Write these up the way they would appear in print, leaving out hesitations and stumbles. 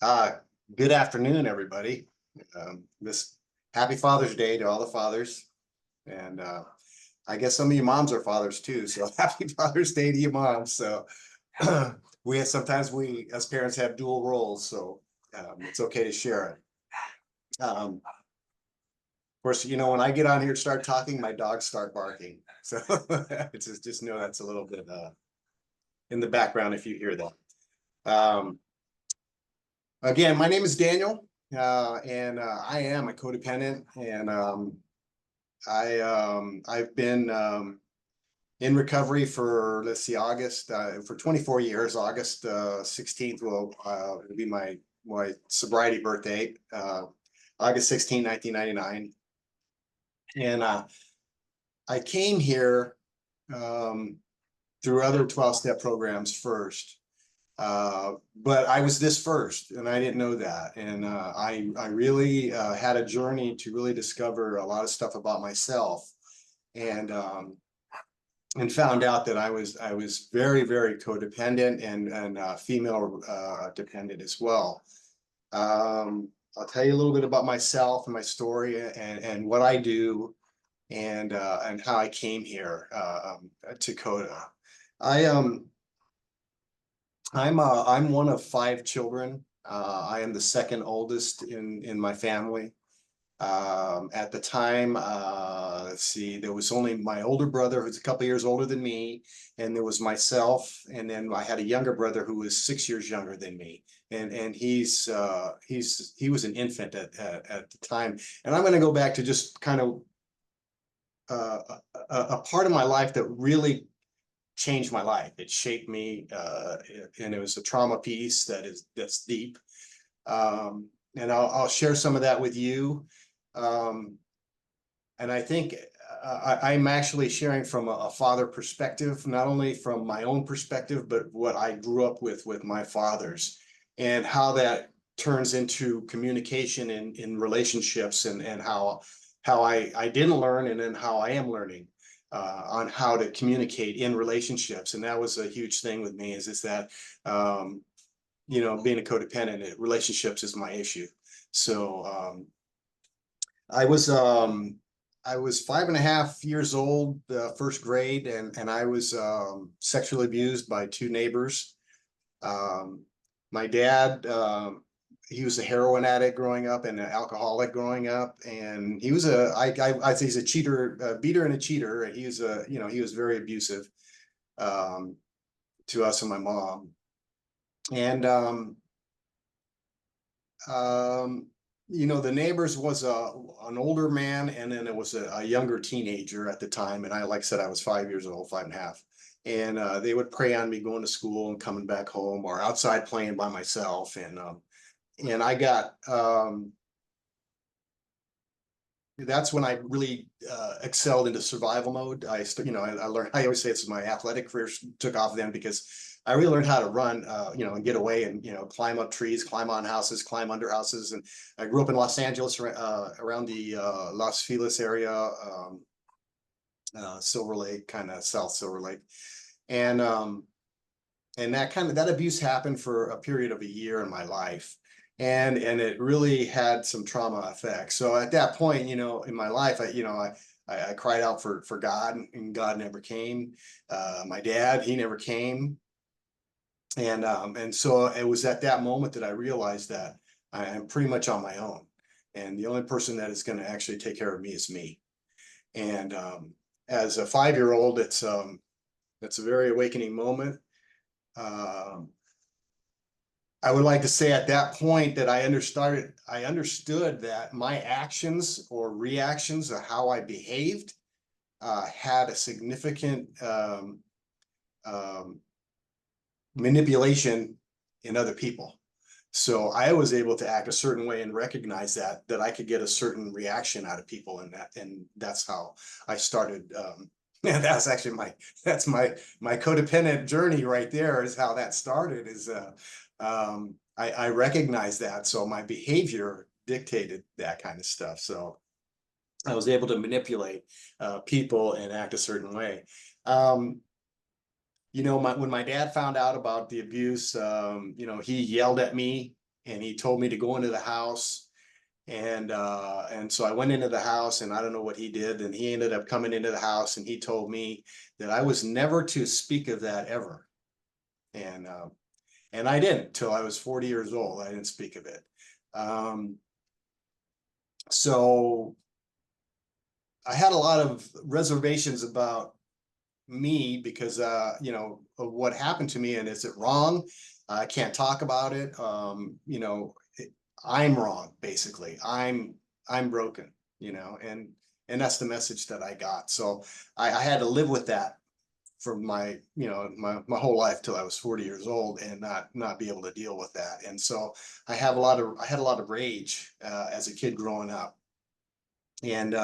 Uh, Good afternoon, everybody. This Happy Father's Day to all the fathers. And I guess some of you moms are fathers too. So happy Father's Day to you moms. So sometimes we as parents have dual roles. So it's okay to share it. Of course, when I get on here and start talking, my dogs start barking. So just know that's a little bit in the background if you hear that. Again, my name is Daniel, and I am a codependent, and I've been in recovery for, let's see, August for 24 years. August 16th will be my sobriety birthday. August 16, 1999, and I came here through other 12-step programs first. But I was this first, and I didn't know that. And I really had a journey to really discover a lot of stuff about myself, and found out that I was very, very codependent and female dependent as well. I'll tell you a little bit about myself and my story and what I do and how I came here to CoDA. I I'm one of five children. I am the second oldest in my family. At the time, let's see, there was only my older brother who's a couple years older than me, and there was myself, and then I had a younger brother who was 6 years younger than me, and he was an infant at the time. And I'm going to go back to just kind of a part of my life that really changed my life. It shaped me, and it was a trauma piece that's deep. And I'll share some of that with you. And I think I'm actually sharing from a father perspective, not only from my own perspective, but what I grew up with my fathers, and how that turns into communication in relationships, and how I didn't learn, and then how I am learning on how to communicate in relationships. And that was a huge thing with me, is that being a codependent, relationships is my issue. So I was 5.5 years old, first grade, and I was sexually abused by two neighbors. My dad, he was a heroin addict growing up and an alcoholic growing up, and he was I'd say he's a cheater, a beater and a cheater. He was he was very abusive to us and my mom. And the neighbors was an older man, and then it was a younger teenager at the time. And like I said, I was 5 years old, 5.5. And they would prey on me going to school and coming back home, or outside playing by myself. And I got, that's when I really excelled into survival mode. I learned, I always say it's my athletic career took off then, because I really learned how to run, and get away, and, climb up trees, climb on houses, climb under houses. And I grew up in Los Angeles, around the Los Feliz area, Silver Lake, kind of South Silver Lake. And that abuse happened for a period of a year in my life. And it really had some trauma effects. So at that point, in my life, I cried out for God, and God never came. My dad, he never came. And so it was at that moment that I realized that I am pretty much on my own, and the only person that is going to actually take care of me is me. And as a 5-year-old, it's a very awakening moment. I would like to say at that point that I understood that my actions or reactions, or how I behaved, had a significant manipulation in other people. So I was able to act a certain way and recognize that I could get a certain reaction out of people, and that's how I started. That's actually my codependent journey right there, is how that started. Is I recognized that, so my behavior dictated that kind of stuff. So I was able to manipulate people and act a certain way. When my dad found out about the abuse, he yelled at me and he told me to go into the house. And so I went into the house, and I don't know what he did. And he ended up coming into the house, and he told me that I was never to speak of that ever. And and I didn't till I was 40 years old. I didn't speak of it. Um, so I had a lot of reservations about me because you know, of what happened to me, and is it wrong? I can't talk about it. You know, I'm wrong, basically. I'm broken, you know, and that's the message that I got. So I had to live with that for my, you know, my whole life till I was 40 years old, and not be able to deal with that. And so I had a lot of rage as a kid growing up. And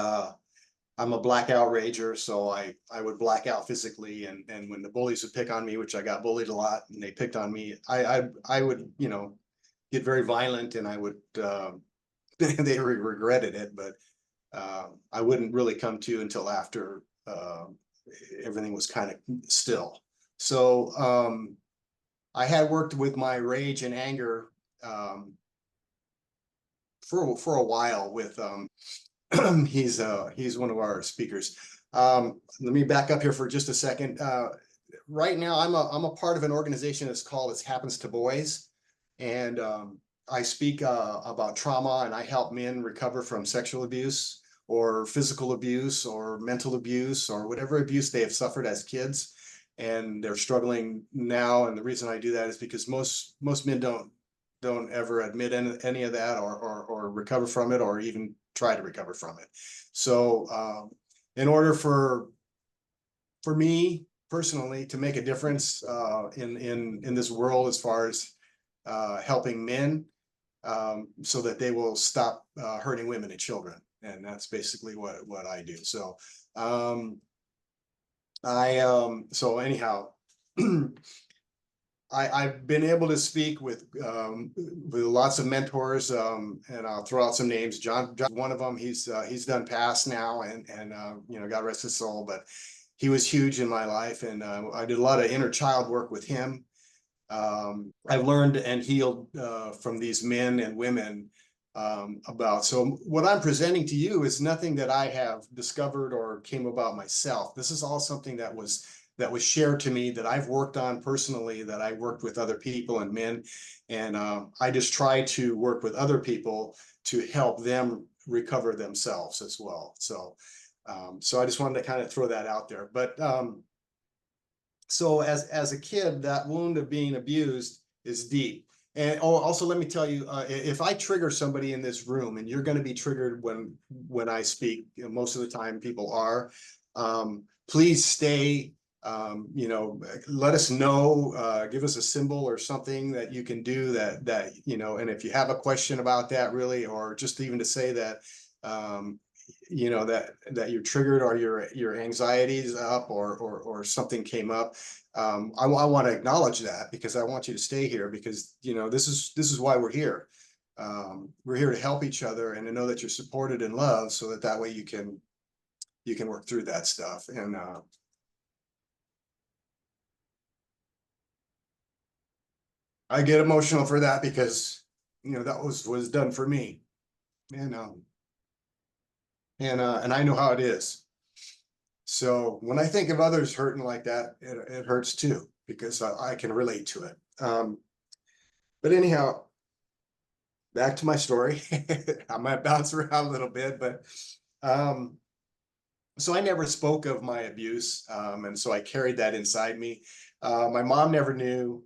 I'm a blackout rager, so I would black out physically, and when the bullies would pick on me, which I got bullied a lot, and they picked on me, I would, you know, get very violent, and I would they regretted it, but I wouldn't really come to until after everything was kind of still. So I had worked with my rage and anger for a while with he's one of our speakers. Let me back up here for just a second. Right now, I'm a part of an organization that's called It Happens to Boys, and I speak about trauma, and I help men recover from sexual abuse or physical abuse or mental abuse or whatever abuse they have suffered as kids, and they're struggling now. And the reason I do that is because most men don't ever admit any of that, or recover from it, or even try to recover from it. So in order for me personally to make a difference in this world, as far as helping men, so that they will stop hurting women and children, and that's basically what I do. So so anyhow, I've been able to speak with lots of mentors, and I'll throw out some names. John, one of them. He's done pass now, and you know, God rest his soul. But he was huge in my life, and I did a lot of inner child work with him. I've learned and healed from these men and women about. So what I'm presenting to you is nothing that I have discovered or came about myself. This is all something that was shared to me, that I've worked on personally, that I worked with other people and men, and I just try to work with other people to help them recover themselves as well. So so I just wanted to kind of throw that out there. But so as a kid, that wound of being abused is deep. And also, let me tell you, if I trigger somebody in this room, and you're going to be triggered when I speak, you know, most of the time people are, please stay. You know, let us know, give us a symbol or something that you can do, that you know. And if you have a question about that, really, or just even to say that you know, that you're triggered, or your anxiety's up, or something came up, I want to acknowledge that, because I want you to stay here, because you know, this is why we're here. We're here to help each other, and to know that you're supported and loved, so that way you can work through that stuff. And I get emotional for that, because you know, that was done for me, and and I know how it is. So when I think of others hurting like that, it hurts too, because I can relate to it. But anyhow, back to my story. I might bounce around a little bit, but um, so I never spoke of my abuse, and so I carried that inside me. My mom never knew.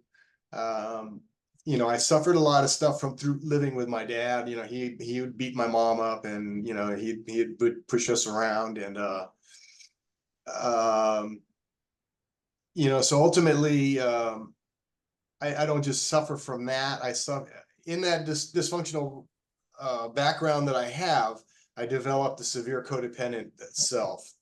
Um, you know, I suffered a lot of stuff from through living with my dad. You know, he would beat my mom up, and you know, he would push us around, and um, you know, so ultimately, I don't just suffer from that. I suffer in that dysfunctional background that I have. I developed a severe codependent self,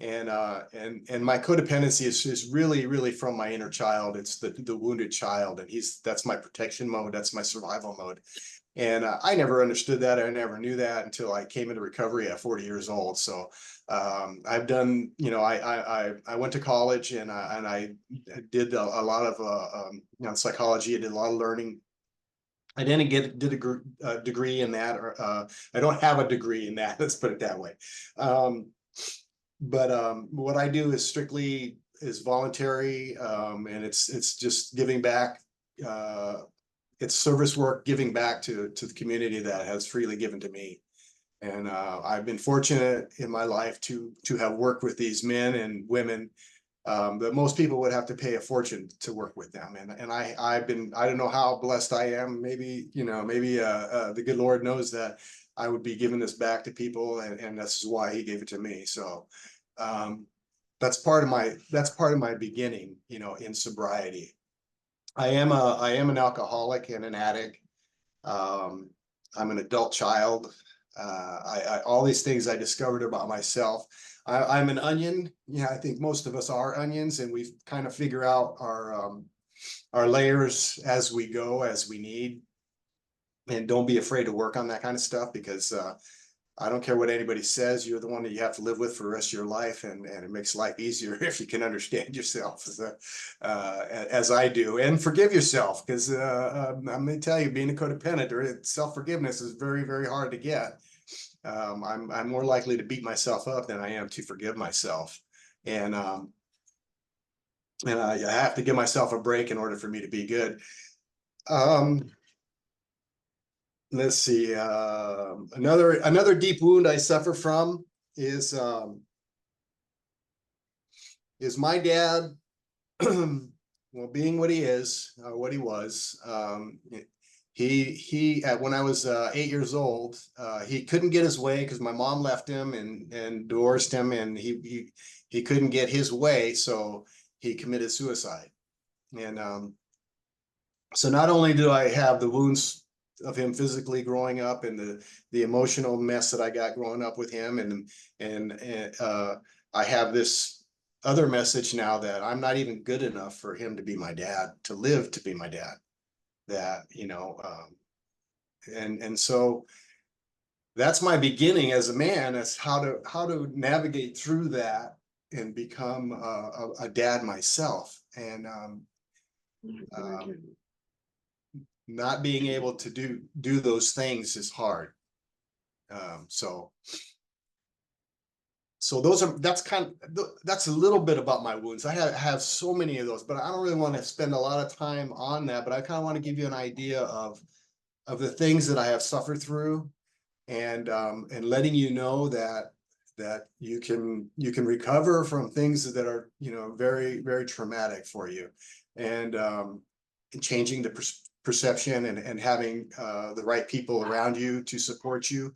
and my codependency is really from my inner child. It's the wounded child, and that's my protection mode. That's my survival mode. And I never understood that. I never knew that until I came into recovery at 40 years old. So I've done, you know, I went to college, and I did a lot of you know, psychology. I did a lot of learning, I didn't did a degree in that, or I don't have a degree in that. Let's put it that way. But what I do is strictly is voluntary, and it's just giving back. It's service work, giving back to the community that has freely given to me. And I've been fortunate in my life to have worked with these men and women that most people would have to pay a fortune to work with them. And I don't know how blessed I am. Maybe, maybe the good Lord knows that I would be giving this back to people, and this is why he gave it to me. So that's part of my beginning, in sobriety. I am an alcoholic and an addict. I'm an adult child. All these things I discovered about myself. I'm an onion. Yeah, I think most of us are onions, and we kind of figure out our layers as we go, as we need. And don't be afraid to work on that kind of stuff, because I don't care what anybody says. You're the one that you have to live with for the rest of your life, and it makes life easier if you can understand yourself as I do, and forgive yourself, because I'm going to tell you, being a codependent, self-forgiveness is very, very hard to get. I'm more likely to beat myself up than I am to forgive myself, and I have to give myself a break in order for me to be good. Let's see. Another deep wound I suffer from is my dad. Well, being what he is, what he was. He when I was 8 years old, he couldn't get his way because my mom left him and divorced him, and he couldn't get his way, so he committed suicide. And so not only do I have the wounds of him physically growing up, and the emotional mess that I got growing up with him, and I have this other message now that I'm not even good enough for him to be my dad, to live to be my dad. That, and so that's my beginning as a man, as how to navigate through that and become a dad myself. And not being able to do those things is hard. So that's a little bit about my wounds. I have so many of those, but I don't really want to spend a lot of time on that. But I kind of want to give you an idea of the things that I have suffered through, and letting you know that you can recover from things that are, very, very traumatic for you, and changing the perception, and having the right people around you to support you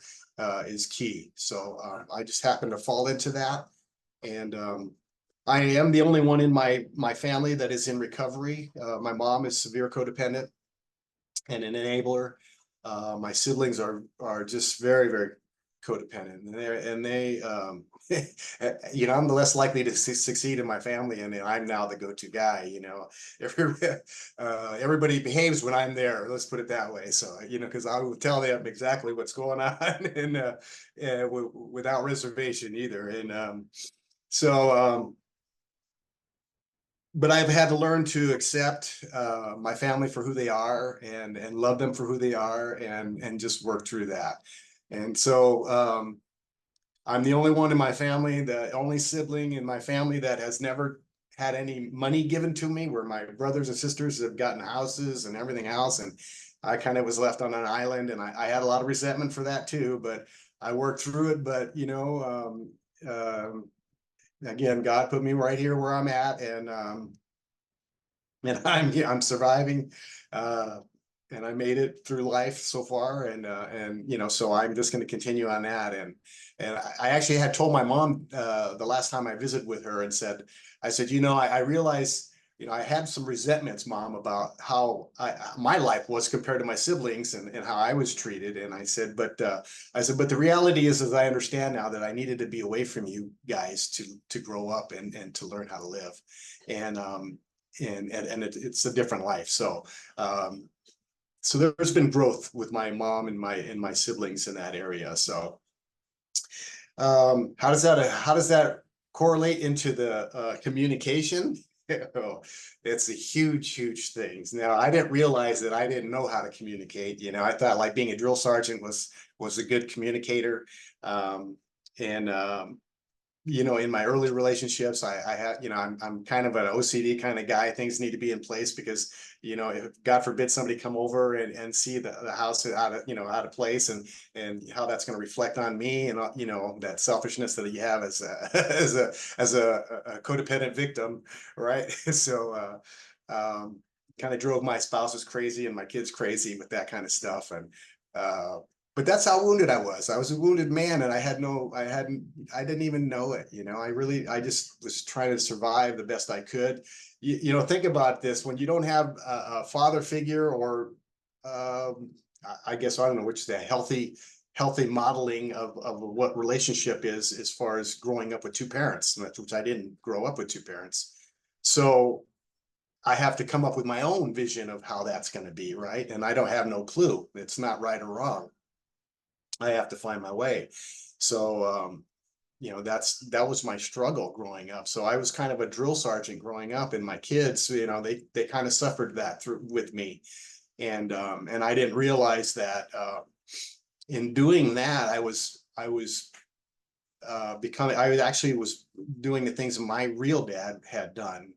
is key. So I just happen to fall into that, and I am the only one in my family that is in recovery. My mom is severe codependent and an enabler. My siblings are just very, very codependent, and they I'm the less likely to succeed in my family, and I'm now the go-to guy. Everybody behaves when I'm there, let's put it that way. So because I will tell them exactly what's going on, and without reservation either. And but I've had to learn to accept my family for who they are, and love them for who they are, and just work through that. And so I'm the only one in my family, the only sibling in my family that has never had any money given to me, where my brothers and sisters have gotten houses and everything else, and I kind of was left on an island, and I had a lot of resentment for that too, but I worked through it. But again, God put me right here where I'm at, and I'm surviving, and I made it through life so far, and so I'm just going to continue on that. And I actually had told my mom the last time I visited with her, and I said, I realized, I had some resentments, Mom, about how my life was compared to my siblings, and how I was treated. And I said, but the reality is, as I understand now, that I needed to be away from you guys to grow up and to learn how to live. And it's a different life. So there's been growth with my mom and my siblings in that area. So how does that correlate into the communication? Oh, it's a huge, huge thing. Now, I didn't realize that I didn't know how to communicate. I thought like being a drill sergeant was a good communicator. Um, and in my early relationships, I had, I'm kind of an OCD kind of guy. Things need to be in place because, if God forbid somebody come over and see the house out of place, and how that's going to reflect on me, and that selfishness that you have as a as a codependent victim, right? So kind of drove my spouses crazy and my kids crazy with that kind of stuff. And uh but that's how wounded I was. I was a wounded man, and I didn't even know it. I just was trying to survive the best I could. Think about this: when you don't have a father figure, or I guess I don't know which is a healthy modeling of what relationship is, as far as growing up with two parents, which I didn't grow up with two parents. So I have to come up with my own vision of how that's going to be, right? And I don't have no clue. It's not right or wrong. I have to find my way. So that was my struggle growing up. So I was kind of a drill sergeant growing up, and my kids, they kind of suffered that through with me. And I didn't realize that in doing that, I was becoming, I actually was doing the things my real dad had done,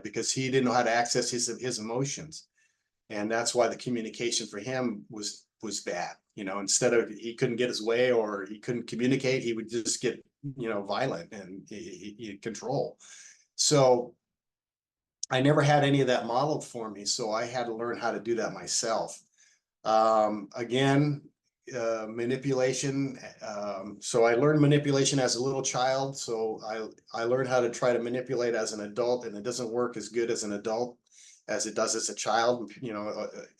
because he didn't know how to access his emotions. And that's why the communication for him was bad. Instead of, he couldn't get his way, or he couldn't communicate, he would just get violent, and he control. So I never had any of that modeled for me, so I had to learn how to do that myself. Again, manipulation. So I learned manipulation as a little child. So I learned how to try to manipulate as an adult, and it doesn't work as good as an adult as it does as a child.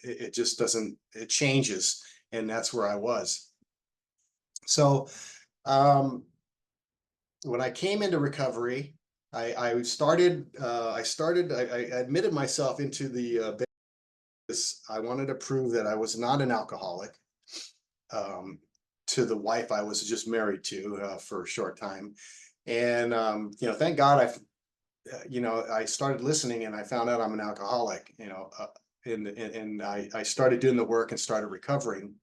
It just doesn't, it changes. And that's where I was. So when I came into recovery, I admitted myself into the I wanted to prove that I was not an alcoholic, to the wife I was just married to for a short time. And thank God I started listening, and I found out I'm an alcoholic. And I started doing the work and started recovering.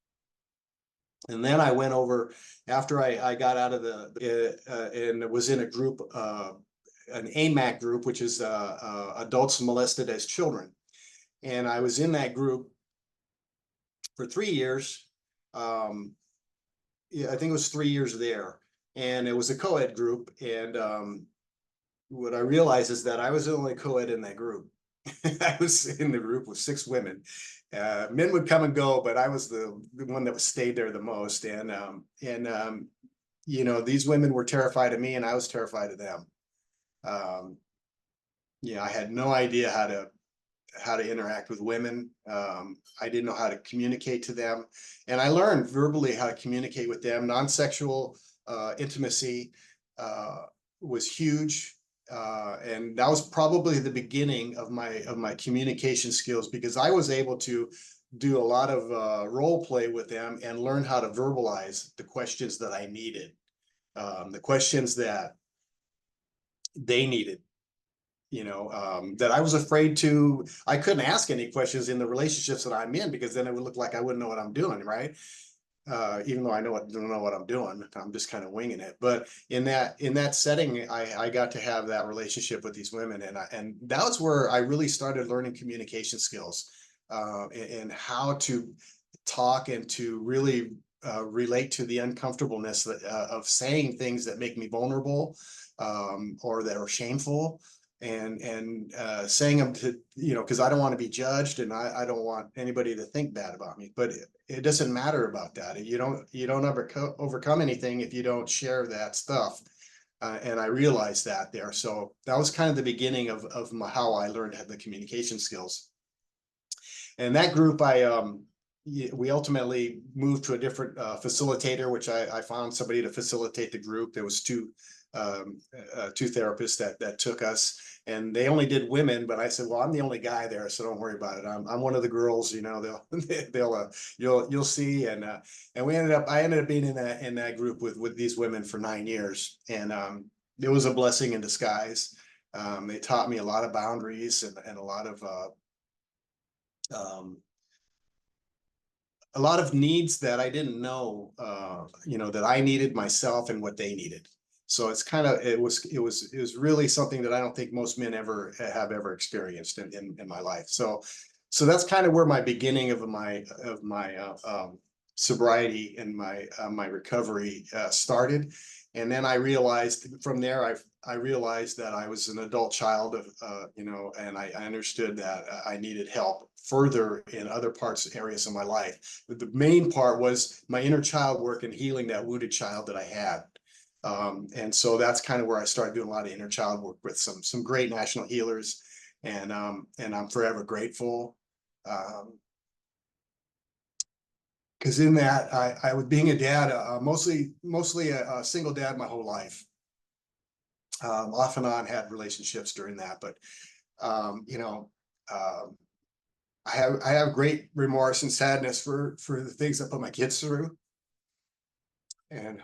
And then I went over, after I got out of and was in a group, an AMAC group, which is adults molested as children. And I was in that group for 3 years. Yeah, I think it was 3 years there. And it was a co-ed group. And what I realized is that I was the only co-ed in that group. I was in the group with 6 women. Men would come and go, but I was the one that was stayed there the most. And these women were terrified of me, and I was terrified of them. I had no idea how to interact with women. I didn't know how to communicate to them. And I learned verbally how to communicate with them. Non-sexual intimacy was huge. And that was probably the beginning of my communication skills, because I was able to do a lot of role play with them and learn how to verbalize the questions that I needed, the questions that they needed. That I was afraid to, I couldn't ask any questions in the relationships that I'm in, because then it would look like I wouldn't know what I'm doing, right? Even though I don't know what I'm doing, I'm just kind of winging it. But in that setting, I got to have that relationship with these women, and that was where I really started learning communication skills, and how to talk, and to really relate to the uncomfortableness of saying things that make me vulnerable, or that are shameful. And saying them to, because I don't want to be judged, and I don't want anybody to think bad about me. But it doesn't matter about that. You don't ever overcome anything if you don't share that stuff. And I realized that there. So that was kind of the beginning of how I learned the communication skills. And that group, we ultimately moved to a different facilitator, which I found somebody to facilitate the group. There was two therapists that took us, and they only did women. But I said, well, I'm the only guy there, so don't worry about it. I'm one of the girls. You'll see. And I ended up being in that group with these women for 9 years, and it was a blessing in disguise. They taught me a lot of boundaries and um, a lot of needs that I didn't know, that I needed myself and what they needed. So it's kind of, it was really something that I don't think most men ever experienced in my life. So that's kind of where my beginning of my sobriety and my recovery started. And then I realized from there, I realized that I was an adult child of, and I understood that I needed help further in other areas of my life. But the main part was my inner child work and healing that wounded child that I had. And so that's kind of where I started doing a lot of inner child work with some great national healers, and I'm forever grateful. Because in that, I was being a dad, mostly a single dad my whole life. Off and on had relationships during that, but um, you know, um, I have great remorse and sadness for the things I put my kids through, and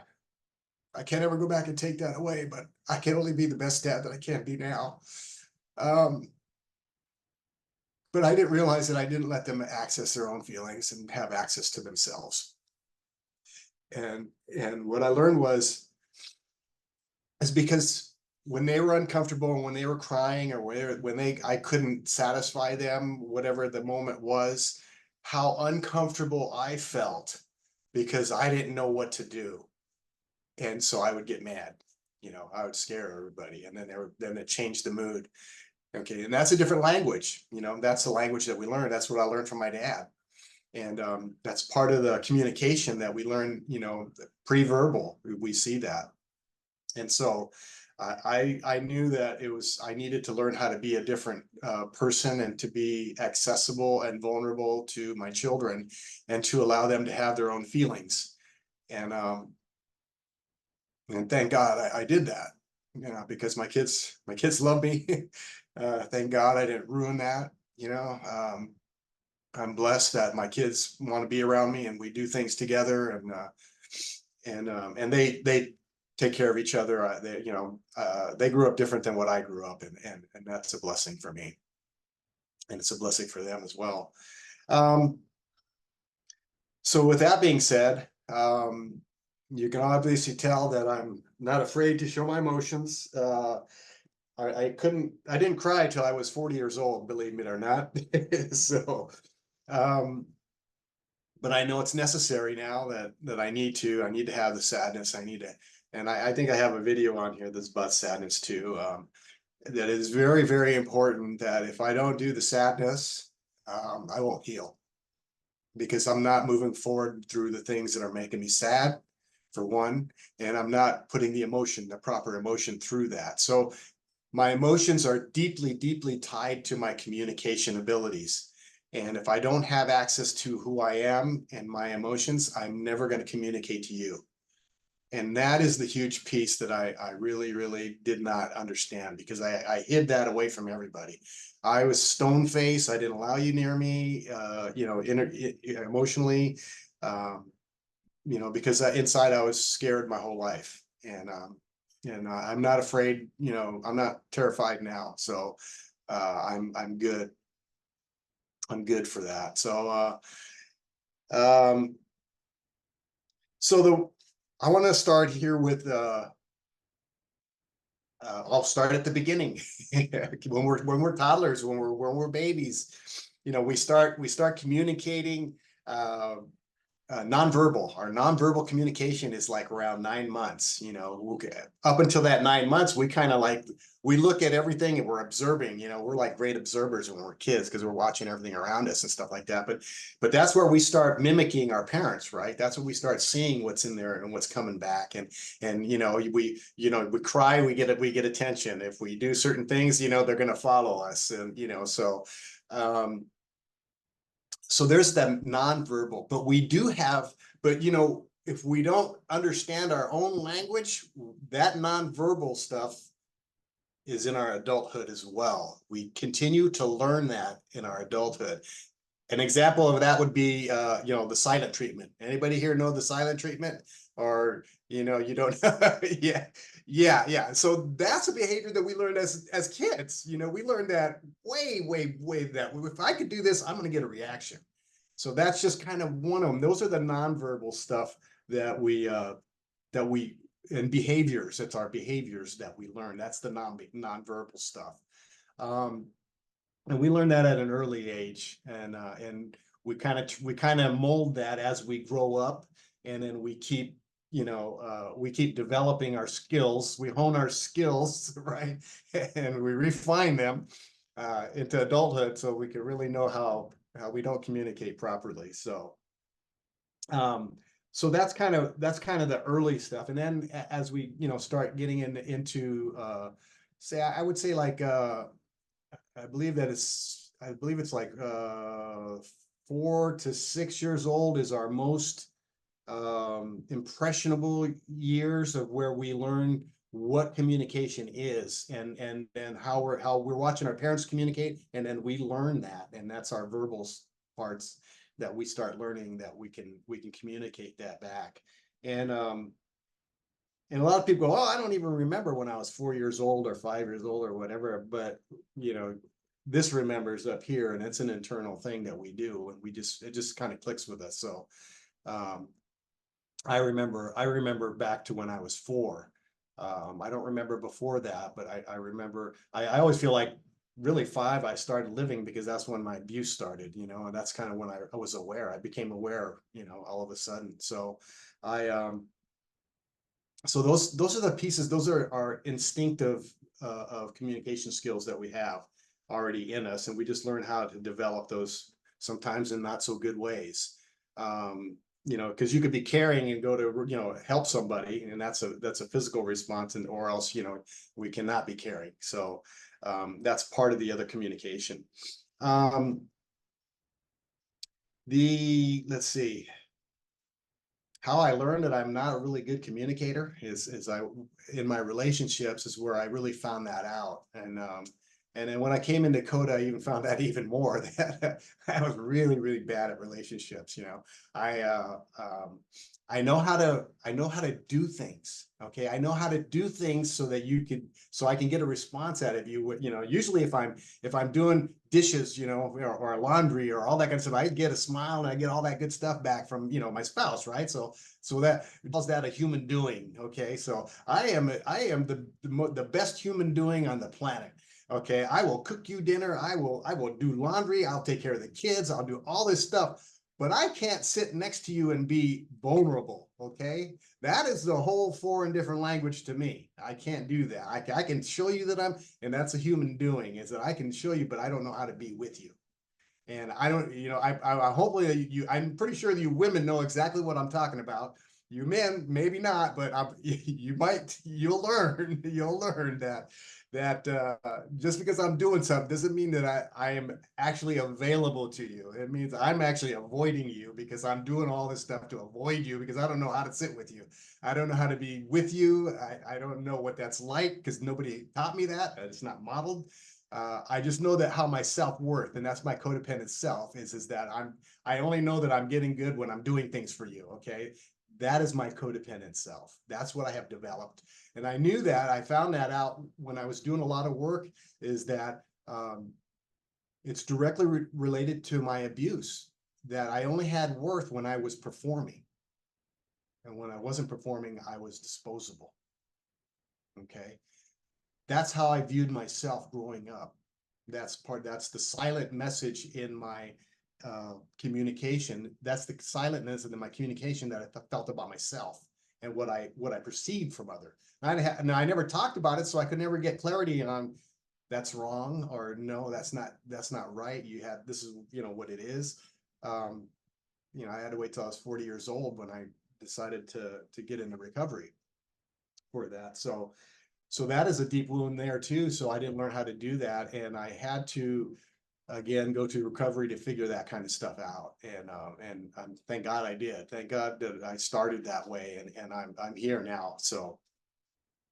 I can't ever go back and take that away. But I can only be the best dad that I can be now. Um, but I didn't realize that I didn't let them access their own feelings and have access to themselves. And what I learned is because when they were uncomfortable and when they were crying or when I couldn't satisfy them, whatever the moment was, how uncomfortable I felt because I didn't know what to do. And so I would get mad, I would scare everybody, and then it changed the mood. Okay, and that's a different language, that's the language that we learned. That's what I learned from my dad. And that's part of the communication that we learn, pre-verbal. We see that. And so I knew that I needed to learn how to be a different person and to be accessible and vulnerable to my children and to allow them to have their own feelings. And thank God I did that, because my kids love me. Thank God I didn't ruin that. I'm blessed that my kids want to be around me and we do things together, and they take care of each other. They grew up different than what I grew up in, and that's a blessing for me, and it's a blessing for them as well. Um, so with that being said, you can obviously tell that I'm not afraid to show my emotions. I didn't cry till I was 40 years old, believe me or not. So, um, but I know it's necessary now that I need to have the sadness. And I think I have a video on here that's about sadness too. That is very, very important, that if I don't do the sadness, I won't heal, because I'm not moving forward through the things that are making me sad, for one, and I'm not putting the proper emotion through that. So my emotions are deeply, deeply tied to my communication abilities. And if I don't have access to who I am and my emotions, I'm never going to communicate to you. And that is the huge piece that I really, really did not understand, because I hid that away from everybody. I was stone faced. I didn't allow you near me, emotionally, because inside I was scared my whole life. And I'm not afraid, I'm not terrified now. So I'm good. I'm good for that. Um, so I want to start here with I'll start at the beginning. When we're toddlers, when we're babies, we start communicating. Uh, Our nonverbal communication is like around 9 months. Up until that 9 months, we kind of we look at everything and we're observing. We're like great observers when we're kids, because we're watching everything around us and stuff like that. But that's where we start mimicking our parents, right? That's when we start seeing what's in there and what's coming back. And we cry, we get attention. If we do certain things, they're going to follow us. And um, so there's that nonverbal, but we do have, but if we don't understand our own language, that nonverbal stuff is in our adulthood as well. We continue to learn that in our adulthood. An example of that would be, the silent treatment. Anybody here know the silent treatment? Or, you don't know? Yeah, yeah. So that's a behavior that we learned as kids. We learned that way that if I could do this, I'm going to get a reaction. So that's just kind of one of them. Those are the nonverbal stuff that we and behaviors. It's our behaviors that we learn. That's the nonverbal stuff. Um, and we learn that at an early age, and we kind of mold that as we grow up, and then we keep developing our skills. We hone our skills, right, and we refine them into adulthood, so we can really know how we don't communicate properly. Um, so that's kind of the early stuff, and then as we start getting into say I would say like I believe it's like 4 to 6 years old is our most impressionable years of where we learn what communication is, and how we're watching our parents communicate, and then we learn that, and that's our verbal parts that we start learning, that we can communicate that back. And um and a lot of people go, oh, I don't even remember when I was 4 years old or 5 years old or whatever. But this remembers up here, and it's an internal thing that we do, and it just kind of clicks with us. So um, I remember back to when I was 4. I don't remember before that, but I remember. I always feel like really 5. I started living, because that's when my abuse started. And that's kind of when I was aware. I became aware. All of a sudden. I so those are the pieces. Those are our instinctive of communication skills that we have already in us, and we just learn how to develop those, sometimes in not so good ways. Because you could be caring and go to help somebody, and that's a physical response, and or else we cannot be caring. So that's part of the other communication. um let's see, how I learned that I'm not a really good communicator is in my relationships is where I really found that out. And then when I came into CoDA, I even found that even more, that I was really, really bad at relationships. I I know how to do things. Okay. I know how to do things so I can get a response out of you. Usually if I'm doing dishes, or laundry or all that kind of stuff, I get a smile and I get all that good stuff back from, my spouse, right? So that calls that a human doing. Okay. So I am the best human doing on the planet. Okay. I will cook you dinner. I will do laundry. I'll take care of the kids. I'll do all this stuff. But I can't sit next to you and be vulnerable. Okay. That is the whole foreign different language to me. I can't do that. I can show you that and that's a human doing, is that I can show you, but I don't know how to be with you. And I don't, I hopefully I'm pretty sure you women know exactly what I'm talking about. You men, maybe not, but you'll learn, you'll learn that just because I'm doing something doesn't mean that I am actually available to you. It means I'm actually avoiding you, because I'm doing all this stuff to avoid you, because I don't know how to sit with you. I don't know how to be with you. I don't know what that's like, because nobody taught me that. It's not modeled. I just know that how my self-worth, and that's my codependent self, is that I only know that I'm getting good when I'm doing things for you. Okay. That is my codependent self. That's what I have developed. And I knew that. I found that out when I was doing a lot of work, is that it's directly related to my abuse, that I only had worth when I was performing. And when I wasn't performing, I was disposable. Okay. That's how I viewed myself growing up. That's the silent message in my communication. That's the silentness in my communication that I felt about myself, and what I perceived from other. Now I never talked about it, so I could never get clarity on that's wrong, or no, that's not right. This is what it is. Um, I had to wait till I was 40 years old when I decided to get into recovery for that. So that is a deep wound there too. So I didn't learn how to do that, and I had to again go to recovery to figure that kind of stuff out. And thank God I did. Thank God that I started that way, and I'm here now. So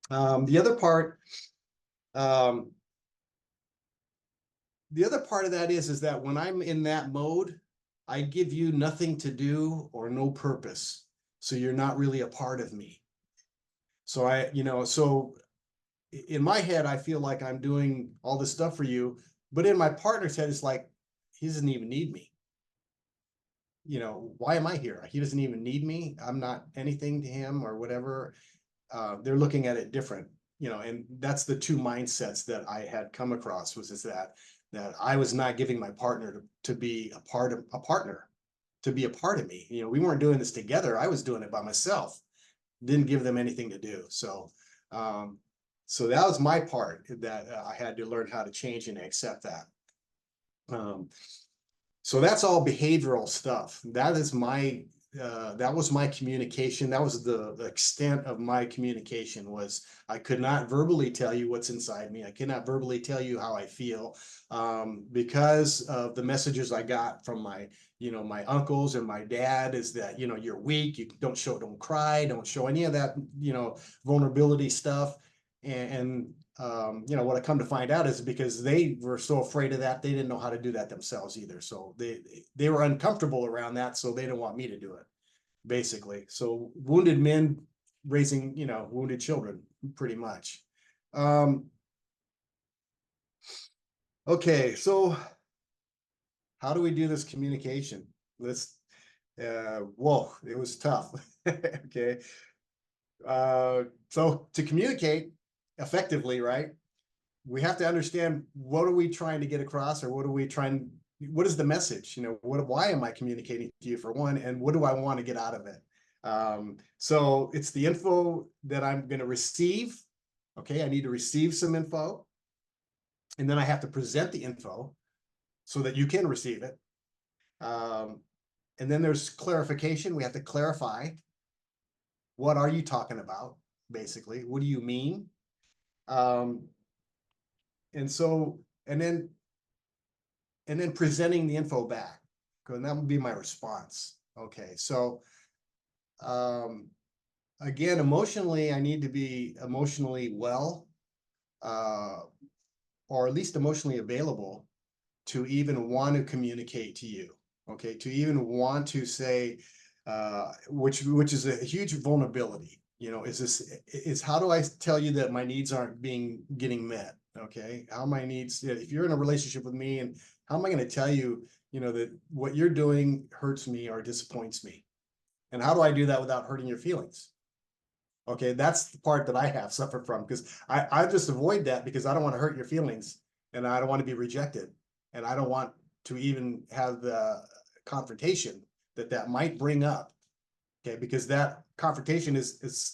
the other part, um, the other part of that is that when I'm in that mode, I give you nothing to do or no purpose. So you're not really a part of me. So so in my head, I feel like I'm doing all this stuff for you, but in my partner's head, it's like, he doesn't even need me. Why am I here? He doesn't even need me. I'm not anything to him or whatever. They're looking at it different, and that's the two mindsets that I had come across was that I was not giving my partner to be a partner, to be a part of me. We weren't doing this together. I was doing it by myself. Didn't give them anything to do. Um, so that was my part that I had to learn how to change and accept that. So that's all behavioral stuff. That was my communication. That was the extent of my communication. Was I could not verbally tell you what's inside me. I cannot verbally tell you how I feel, because of the messages I got from my uncles and my dad, is that, you're weak, you don't cry, don't show any of that, vulnerability stuff. And what I come to find out is because they were so afraid of that, they didn't know how to do that themselves either. So they were uncomfortable around that, so they didn't want me to do it, basically. So wounded men raising, wounded children, pretty much. Okay, so how do we do this communication? Whoa, it was tough. Okay. So to communicate effectively, right, we have to understand, what are we trying to get across, or what is the message? Why am I communicating to you, for one, and what do I want to get out of it? So it's the info that I'm going to receive. Okay, I need to receive some info, and then I have to present the info so that you can receive it. And then there's clarification. We have to clarify, what are you talking about? Basically, what do you mean? And so, and then presenting the info back, and that would be my response. Okay, so again, emotionally, I need to be emotionally well, or at least emotionally available to even want to communicate to you. Okay, to even want to say, which is a huge vulnerability. Is how do I tell you that my needs aren't getting met? Okay, how my needs, if you're in a relationship with me, and how am I going to tell you, that what you're doing hurts me or disappoints me? And how do I do that without hurting your feelings? Okay, that's the part that I have suffered from, because I just avoid that, because I don't want to hurt your feelings, and I don't want to be rejected, and I don't want to even have the confrontation that might bring up. Okay, because that confrontation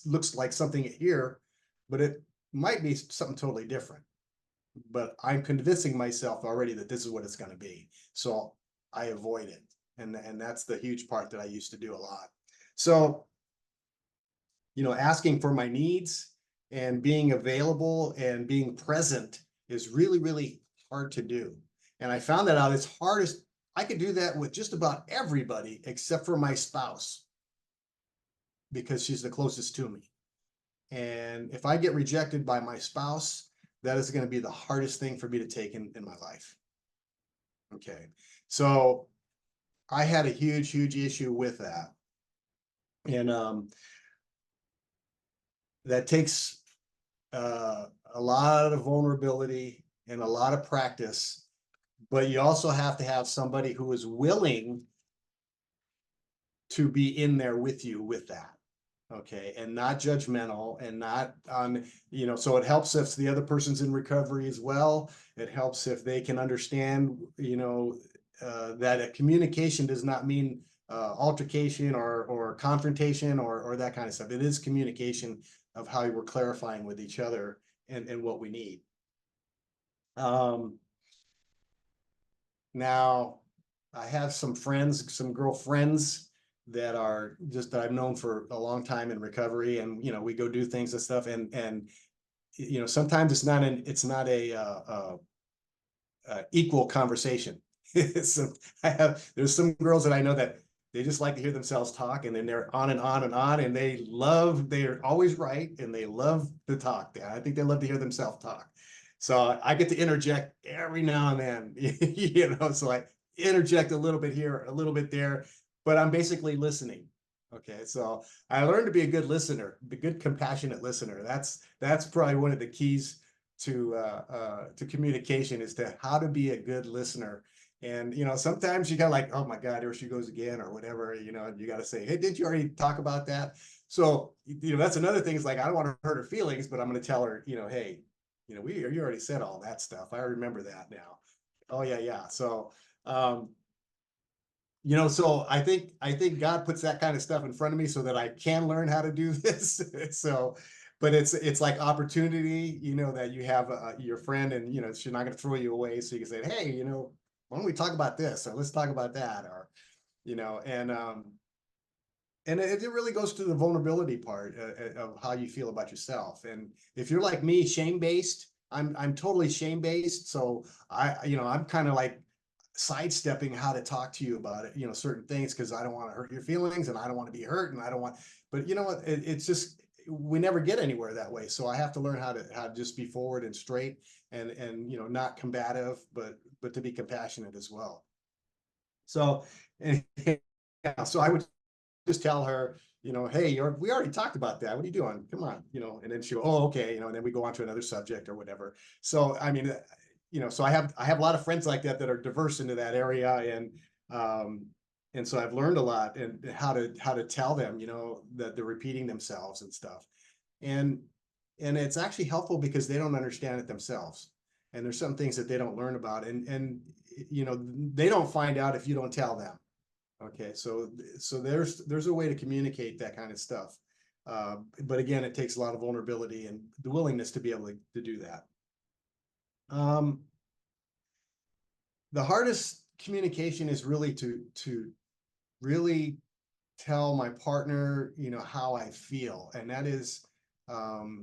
looks like something here, but it might be something totally different. But I'm convincing myself already that this is what it's going to be, so I avoid it, and that's the huge part that I used to do a lot. So, asking for my needs and being available and being present is really, really hard to do. And I found that out. It's hardest. I could do that with just about everybody except for my spouse, because she's the closest to me. And if I get rejected by my spouse, that is going to be the hardest thing for me to take in my life. Okay. So I had a huge, huge issue with that. And that takes a lot of vulnerability and a lot of practice, but you also have to have somebody who is willing to be in there with you with that. Okay, and not judgmental, and not on, so it helps if the other person's in recovery as well. It helps if they can understand, that a communication does not mean altercation or confrontation or that kind of stuff. It is communication of how we're clarifying with each other and what we need. Now, I have some girlfriends that I've known for a long time in recovery, and we go do things and stuff, and sometimes it's not a equal conversation. So there's some girls that I know that they just like to hear themselves talk, and then they're on and on and on, and they're always right, and they love to talk. I think they love to hear themselves talk. So I get to interject every now and then, so interject a little bit here, a little bit there, but I'm basically listening. Okay, so I learned to be a good listener, a good compassionate listener. That's probably one of the keys to communication, is to how to be a good listener. And sometimes you got like, oh my God, here she goes again, or whatever. You got to say, hey, did you already talk about that? So that's another thing. Is like, I don't want to hurt her feelings, but I'm going to tell her, hey, you already said all that stuff. I remember that now. Oh yeah, yeah. So um, so I think God puts that kind of stuff in front of me so that I can learn how to do this. So, but it's like opportunity, that you have your friend, and she's not going to throw you away. So you can say, hey, why don't we talk about this, or let's talk about that, or and it really goes to the vulnerability part of how you feel about yourself. And if you're like me, shame based, I'm totally shame based. So I'm kind of like sidestepping how to talk to you about it, certain things, because I don't want to hurt your feelings, and I don't want to be hurt, and I don't want. But you know what? It's just we never get anywhere that way. So I have to learn how to just be forward and straight, and not combative, but to be compassionate as well. So and yeah, so I would just tell her, hey, we already talked about that. What are you doing? Come on, and then she'll, oh, okay, and then we go on to another subject or whatever. So, I mean, so I have a lot of friends like that are diverse into that area. And so I've learned a lot, and how to tell them, that they're repeating themselves and stuff. And, and it's actually helpful because they don't understand it themselves. And there's some things that they don't learn about, and they don't find out if you don't tell them. Okay, so there's a way to communicate that kind of stuff. But again, it takes a lot of vulnerability and the willingness to be able to do that. The hardest communication is really to really tell my partner, how I feel. And that is, I'll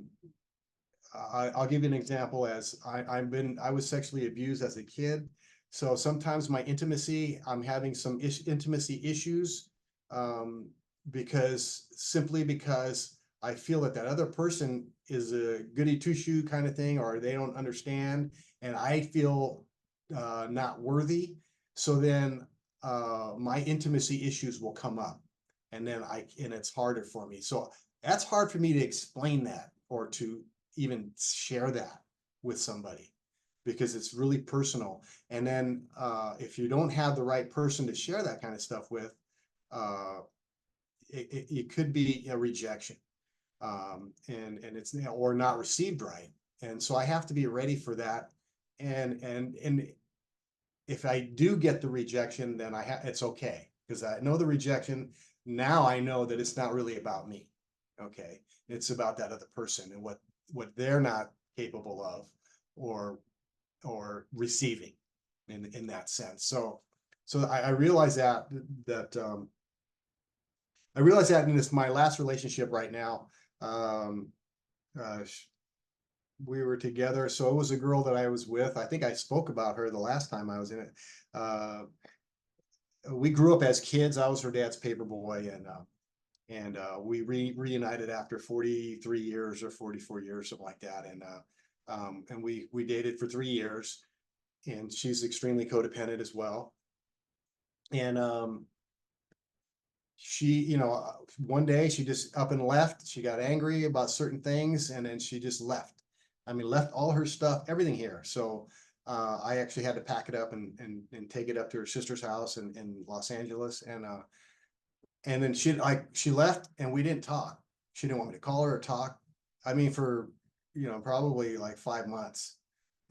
give you an example. As I was sexually abused as a kid. So sometimes my intimacy, I'm having some intimacy issues, because I feel that other person is a goody two shoe kind of thing, or they don't understand, and I feel not worthy. So then my intimacy issues will come up, and then it's harder for me. So that's hard for me to explain that, or to even share that with somebody, because it's really personal. And then if you don't have the right person to share that kind of stuff with, it could be a rejection, and it's, or not received right. And so I have to be ready for that. And if I do get the rejection, then it's okay, because I know the rejection. Now I know that it's not really about me. Okay, it's about that other person, and what they're not capable of, or receiving in that sense. So I realize I realize that in my last relationship right now. um, uh, we were together. So it was a girl that I was with. I think I spoke about her the last time I was in it. Uh, we grew up as kids. I was her dad's paper boy, and we reunited after 43 years or 44 years, something like that. And we dated for 3 years, and she's extremely codependent as well. And she, one day she just up and left. She got angry about certain things, and then she just left. I mean, left all her stuff, everything here. So I actually had to pack it up and take it up to her sister's house in Los Angeles. And then she left, and we didn't talk. She didn't want me to call her or talk. I mean, for probably like 5 months.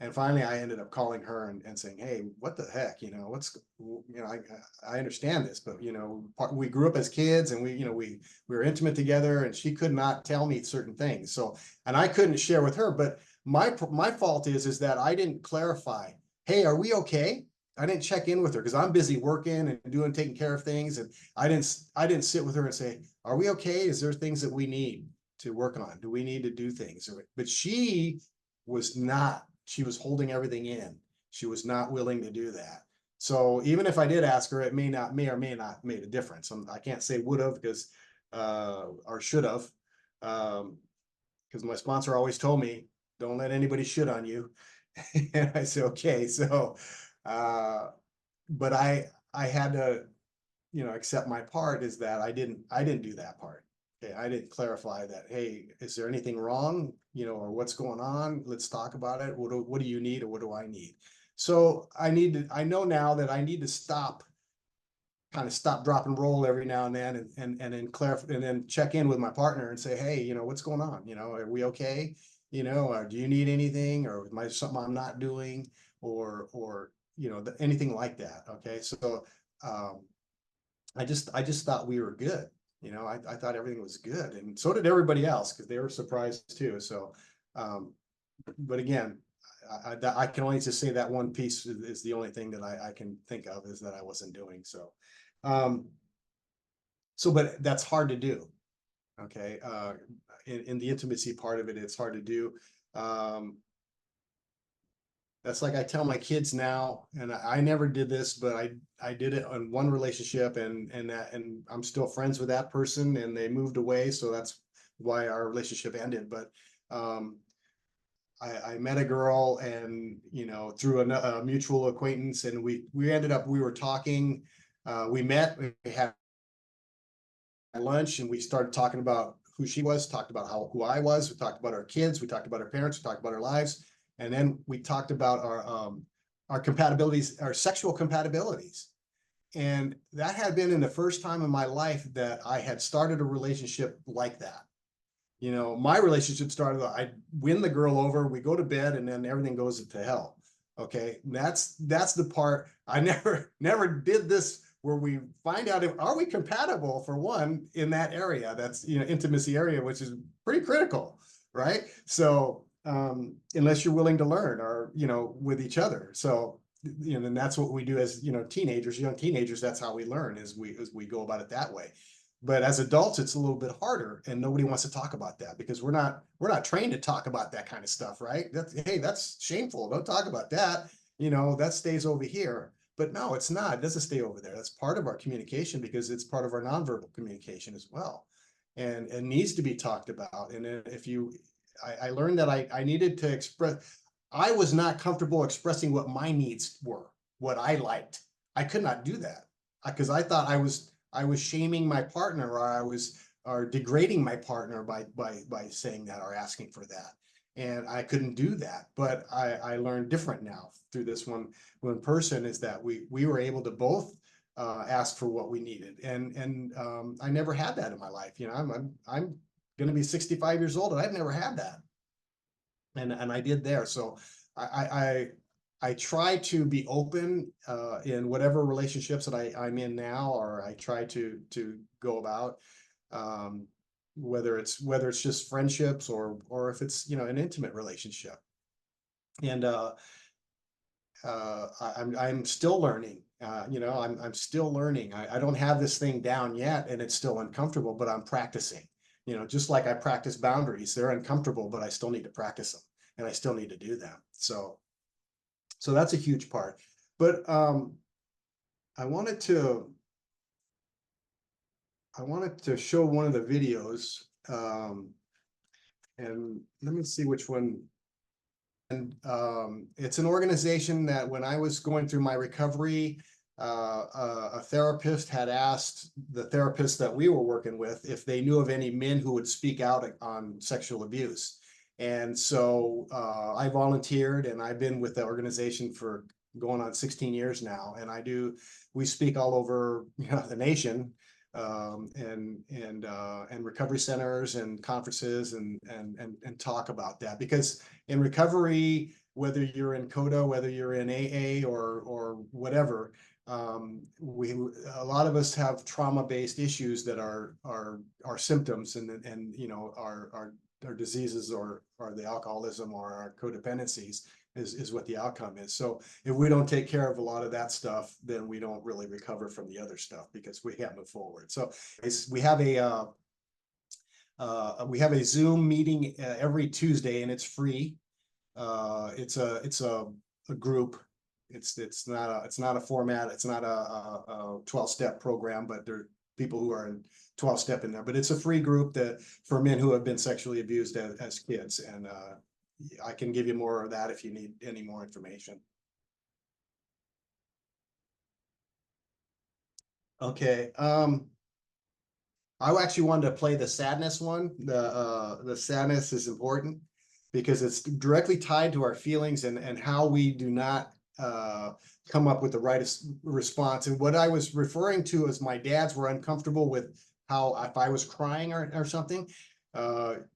And finally I ended up calling her and saying, hey, what the heck, I understand this, but we grew up as kids, and we were intimate together, and she could not tell me certain things. So, and I couldn't share with her. But my fault is that I didn't clarify, hey, are we okay? I didn't check in with her, because I'm busy working and taking care of things. And I didn't sit with her and say, are we okay? Is there things that we need to work on? Do we need to do things? But she was not. She was holding everything in. She was not willing to do that. So even if I did ask her, it may or may not made a difference. I can't say would have, because or should have, because my sponsor always told me, don't let anybody shit on you. And I said, okay. So but I had to, you know, accept my part is that I didn't do that part. Okay, I didn't clarify that, hey, is there anything wrong, you know, or what's going on? Let's talk about it. What do you need, or what do I need? So I know now that I need to kind of stop, drop, and roll every now and then, and then clarify, and then check in with my partner and say, hey, you know, what's going on? You know, are we okay? You know, do you need anything, or am I something I'm not doing, or you know, anything like that? Okay, so um, I just thought we were good. You know, I thought everything was good, and so did everybody else because they were surprised too. So, um, but again, I can only just say that one piece is the only thing that I can think of is that I wasn't doing. So, um, but that's hard to do. Okay, in the intimacy part of it, it's hard to do. Um, that's like I tell my kids now, and I never did this, but I did it on one relationship, and I'm still friends with that person, and they moved away, so that's why our relationship ended. But um, I met a girl, and you know, through a mutual acquaintance, and we ended up, we were talking, we met, we had lunch, and we started talking about who she was, talked about who I was, we talked about our kids, we talked about our parents, we talked about our lives, and then we talked about our compatibilities, our sexual compatibilities. And that had been in the first time in my life that I had started a relationship like that. You know, my relationship started, I win the girl over, we go to bed, and then everything goes to hell. Okay, and that's the part I never did this, where we find out if are we compatible, for one, in that area, that's, you know, intimacy area, which is pretty critical, right? So unless you're willing to learn, or you know, with each other. So you know, and that's what we do as, you know, teenagers, young teenagers. That's how we learn, is we go about it that way. But as adults, it's a little bit harder, and nobody wants to talk about that because we're not trained to talk about that kind of stuff, right? That's, hey, that's shameful. Don't talk about that. You know, that stays over here. But no, it's not. It doesn't stay over there. That's part of our communication, because it's part of our nonverbal communication as well, and it needs to be talked about. And if you, I learned that I needed to express. I was not comfortable expressing what my needs were, what I liked. I could not do that because I thought I was shaming my partner, or I was, or degrading my partner by saying that, or asking for that. And I couldn't do that. But I learned different now through this one person, is that we were able to both ask for what we needed. And I never had that in my life. You know, I'm going to be 65 years old, and I've never had that. And I did there. So I try to be open in whatever relationships that I'm in now, or I try to go about, um, whether it's just friendships, or if it's, you know, an intimate relationship. And I'm still learning. You know, I'm still learning. I don't have this thing down yet, and it's still uncomfortable, but I'm practicing. You know, just like I practice boundaries, they're uncomfortable, but I still need to practice them, and I still need to do them. So that's a huge part. But I wanted to show one of the videos, and let me see which one. And it's an organization that, when I was going through my recovery, a therapist had asked the therapist that we were working with if they knew of any men who would speak out on sexual abuse. And so I volunteered, and I've been with the organization for going on 16 years now. And we speak all over, you know, the nation, and recovery centers and conferences, and talk about that. Because in recovery, whether you're in CoDA, whether you're in AA, or whatever, a lot of us have trauma-based issues that are symptoms, and you know, our diseases, or the alcoholism, or our codependencies is what the outcome is. So if we don't take care of a lot of that stuff, then we don't really recover from the other stuff, because we can't move forward. So we have a Zoom meeting every Tuesday, and it's free. It's a group. It's not a format. It's not a 12-step program, but there are people who are in 12-step in there. But it's a free group that for men who have been sexually abused as kids. And I can give you more of that if you need any more information. Okay. I actually wanted to play the sadness one. The sadness is important because it's directly tied to our feelings and how we do not come up with the right response. And what I was referring to is my dads were uncomfortable with how if I was crying or something,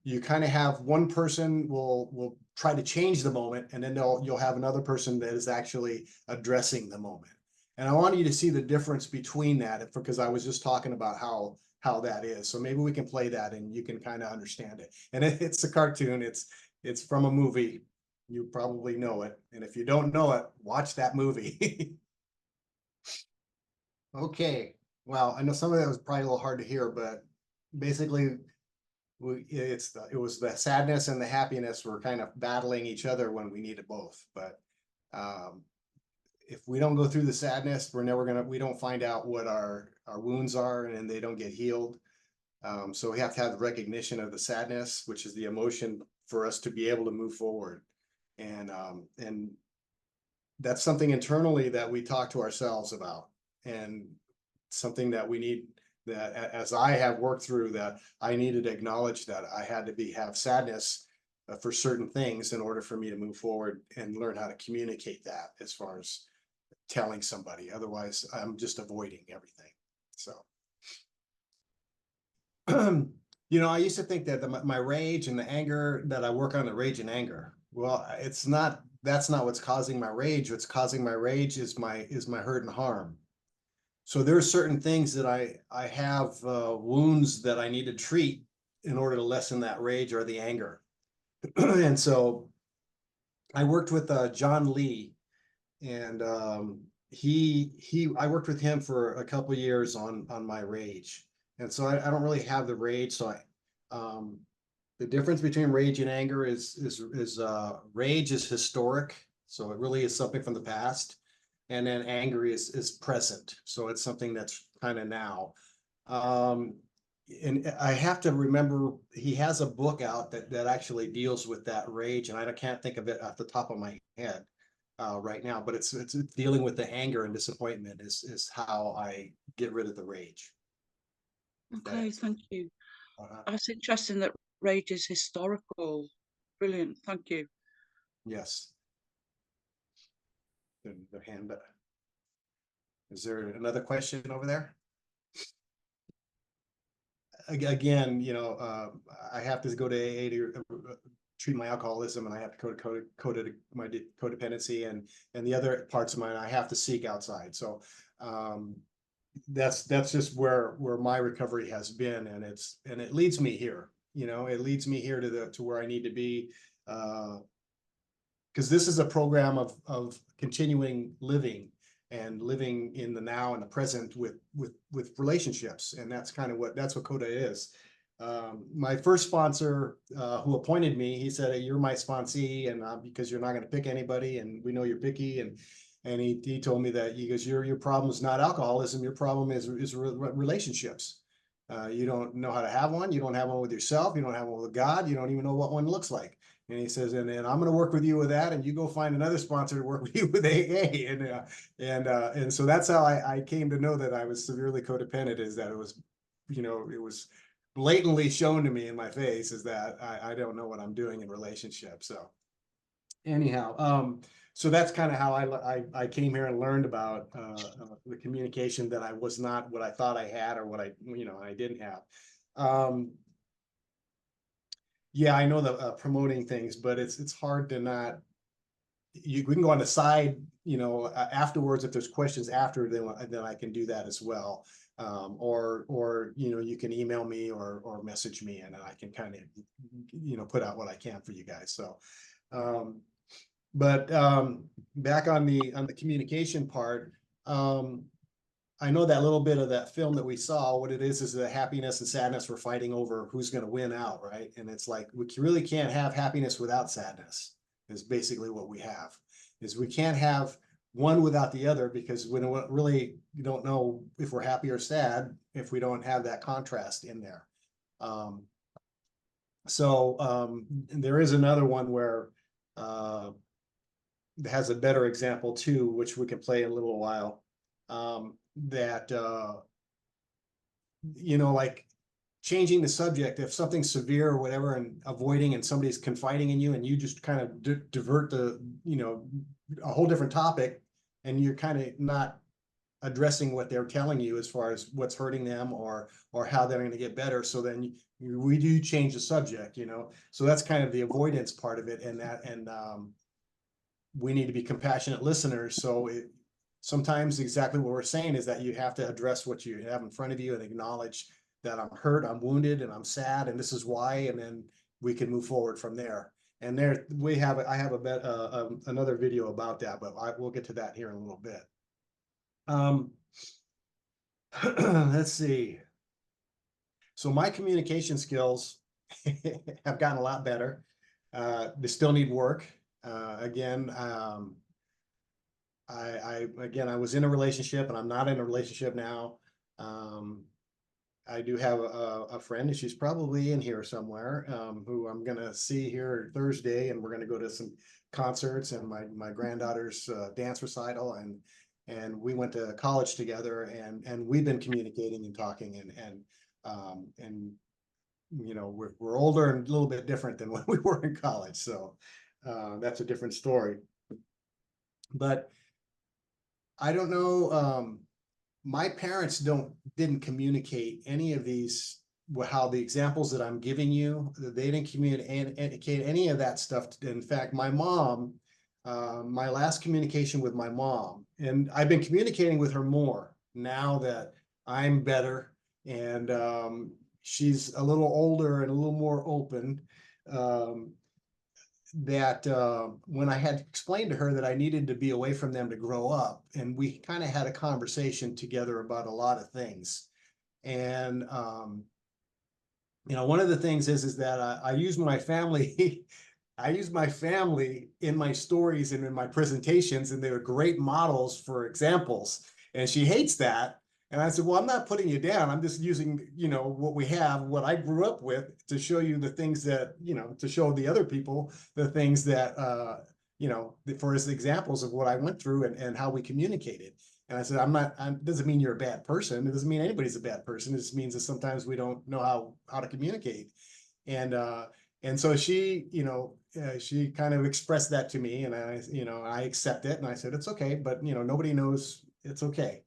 you kind of have one person will try to change the moment, and then you'll have another person that is actually addressing the moment. And I want you to see the difference between that because I was just talking about how that is. So maybe we can play that and you can kind of understand it. And it's a cartoon. It's from a movie. You probably know it. And if you don't know it, watch that movie. Okay. Well, I know some of that was probably a little hard to hear, but basically it was the sadness and the happiness were kind of battling each other when we needed both. But um, if we don't go through the sadness, we don't find out what our wounds are and they don't get healed. So we have to have the recognition of the sadness, which is the emotion for us to be able to move forward. And that's something internally that we talk to ourselves about, and something that we need, that as I have worked through, that I needed to acknowledge that I had to have sadness for certain things in order for me to move forward and learn how to communicate that as far as telling somebody. Otherwise, I'm just avoiding everything. So I used to think that my rage and the anger, that I work on the rage and anger. Well, it's not, that's not what's causing my rage. What's causing my rage is my hurt and harm. So there are certain things that I have wounds that I need to treat in order to lessen that rage or the anger. And so I worked with John Lee, and I worked with him for a couple years on my rage. And so I don't really have the rage. So the difference between rage and anger is rage is historic. So it really is something from the past. And then anger is present. So it's something that's kind of now. Um, and I have to remember, he has a book out that actually deals with that rage, and I can't think of it off the top of my head right now, but it's dealing with the anger and disappointment is how I get rid of the rage. Okay, thank you. Uh, That's interesting that rage is historical. Brilliant, thank you. yes. The hand. Is there another question over there? Again, I have to go to AA to treat my alcoholism, and I have to go to my codependency, and the other parts of mine I have to seek outside. So that's just where my recovery has been, and it leads me here. It leads me here to where I need to be, because this is a program of continuing living and living in the now and the present with relationships, and that's what CoDA is. My first sponsor, who appointed me, he said, "Hey, you're my sponsee, and because you're not going to pick anybody, and we know you're picky." And he told me that, he goes, your problem is not alcoholism, your problem is relationships. You don't know how to have one. You don't have one with yourself. You don't have one with God. You don't even know what one looks like. And he says, and I'm going to work with you with that, and you go find another sponsor to work with you with AA. And so that's how I came to know that I was severely codependent, is that it was blatantly shown to me in my face, is that I don't know what I'm doing in relationships. So anyhow, so that's kind of how I came here and learned about the communication, that I was not what I thought I had, or what I didn't have. Yeah, I know the promoting things, but it's hard to not. We can go on the side, afterwards, if there's questions after, then I can do that as well. Or you can email me or message me, and I can kind of put out what I can for you guys. So but back on the communication part, I know that little bit of that film that we saw, what it is the happiness and sadness were fighting over who's going to win out, right? And it's like, we really can't have happiness without sadness, is basically what we have. Is we can't have one without the other, because when really, you don't know if we're happy or sad if we don't have that contrast in there. So there is another one where has a better example too, which we can play in a little while. That like changing the subject, if something's severe or whatever, and avoiding, and somebody's confiding in you, and you just kind of divert a whole different topic, and you're kind of not addressing what they're telling you as far as what's hurting them, or how they're going to get better. So then we do change the subject, so that's kind of the avoidance part of it. And we need to be compassionate listeners. So sometimes exactly what we're saying is that you have to address what you have in front of you and acknowledge that I'm hurt, I'm wounded, and I'm sad, and this is why, and then we can move forward from there. And I have another video about that, but we'll get to that here in a little bit. Let's see. So my communication skills have gotten a lot better. They still need work. Again, I was in a relationship, and I'm not in a relationship now. I do have a friend, and she's probably in here somewhere, who I'm gonna see here Thursday, and we're gonna go to some concerts and my granddaughter's dance recital, and we went to college together, and we've been communicating and talking, and we're older and a little bit different than when we were in college, so that's a different story. But I don't know. My parents didn't communicate any of these, how the examples that I'm giving you, they didn't communicate any of that stuff. In fact, my mom, my last communication with my mom, and I've been communicating with her more now that I'm better, and she's a little older and a little more open. That when I had explained to her that I needed to be away from them to grow up, and we kind of had a conversation together about a lot of things. And one of the things is that I use my family. I use my family in my stories and in my presentations, and they're great models for examples. And she hates that. And I said, well, I'm not putting you down. I'm just using, what we have, what I grew up with, to show you the things that, to show the other people the things that, for as examples of what I went through and how we communicated. And I said, doesn't mean you're a bad person. It doesn't mean anybody's a bad person. It just means that sometimes we don't know how to communicate. And so she, she kind of expressed that to me, and I accept it, and I said, it's okay, but nobody knows. It's okay.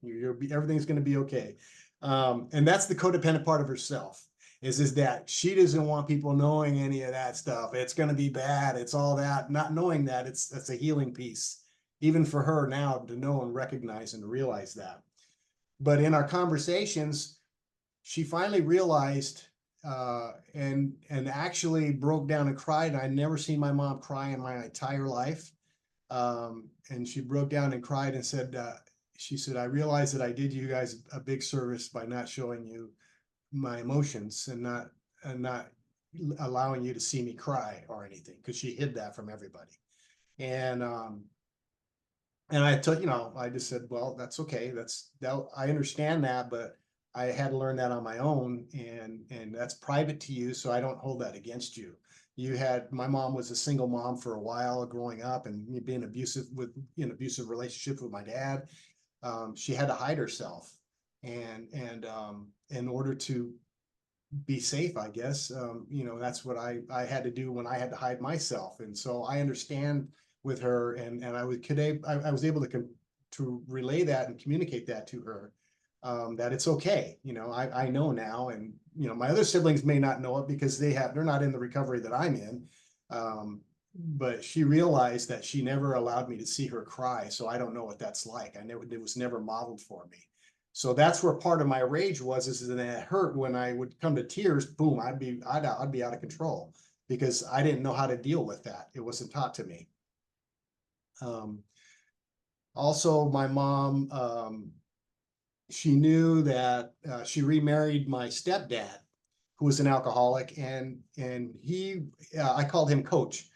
Everything's going to be okay. And that's the codependent part of herself, is that she doesn't want people knowing any of that stuff. It's going to be bad. It's all that, not knowing that that's a healing piece, even for her now, to know and recognize and realize that. But in our conversations, she finally realized, and actually broke down and cried. And I'd never seen my mom cry in my entire life. And she broke down and cried and said, she said, I realized that I did you guys a big service by not showing you my emotions, and not allowing you to see me cry or anything, because she hid that from everybody. And I took, I just said, well, that's okay. I understand that, but I had to learn that on my own, and that's private to you, so I don't hold that against you. My mom was a single mom for a while growing up, and being abusive in abusive relationship with my dad. She had to hide herself, and in order to be safe, I guess, that's what I had to do when I had to hide myself. And so I understand with her, and I was able to relay that and communicate that to her, that it's okay. I know now, and my other siblings may not know it because they're not in the recovery that I'm in. But she realized that she never allowed me to see her cry, so I don't know what that's like. It was never modeled for me. So that's where part of my rage was, is that it hurt when I would come to tears. Boom, I'd be out of control, because I didn't know how to deal with that. It wasn't taught to me. Also, my mom, she knew that she remarried my stepdad, who was an alcoholic, and I called him Coach.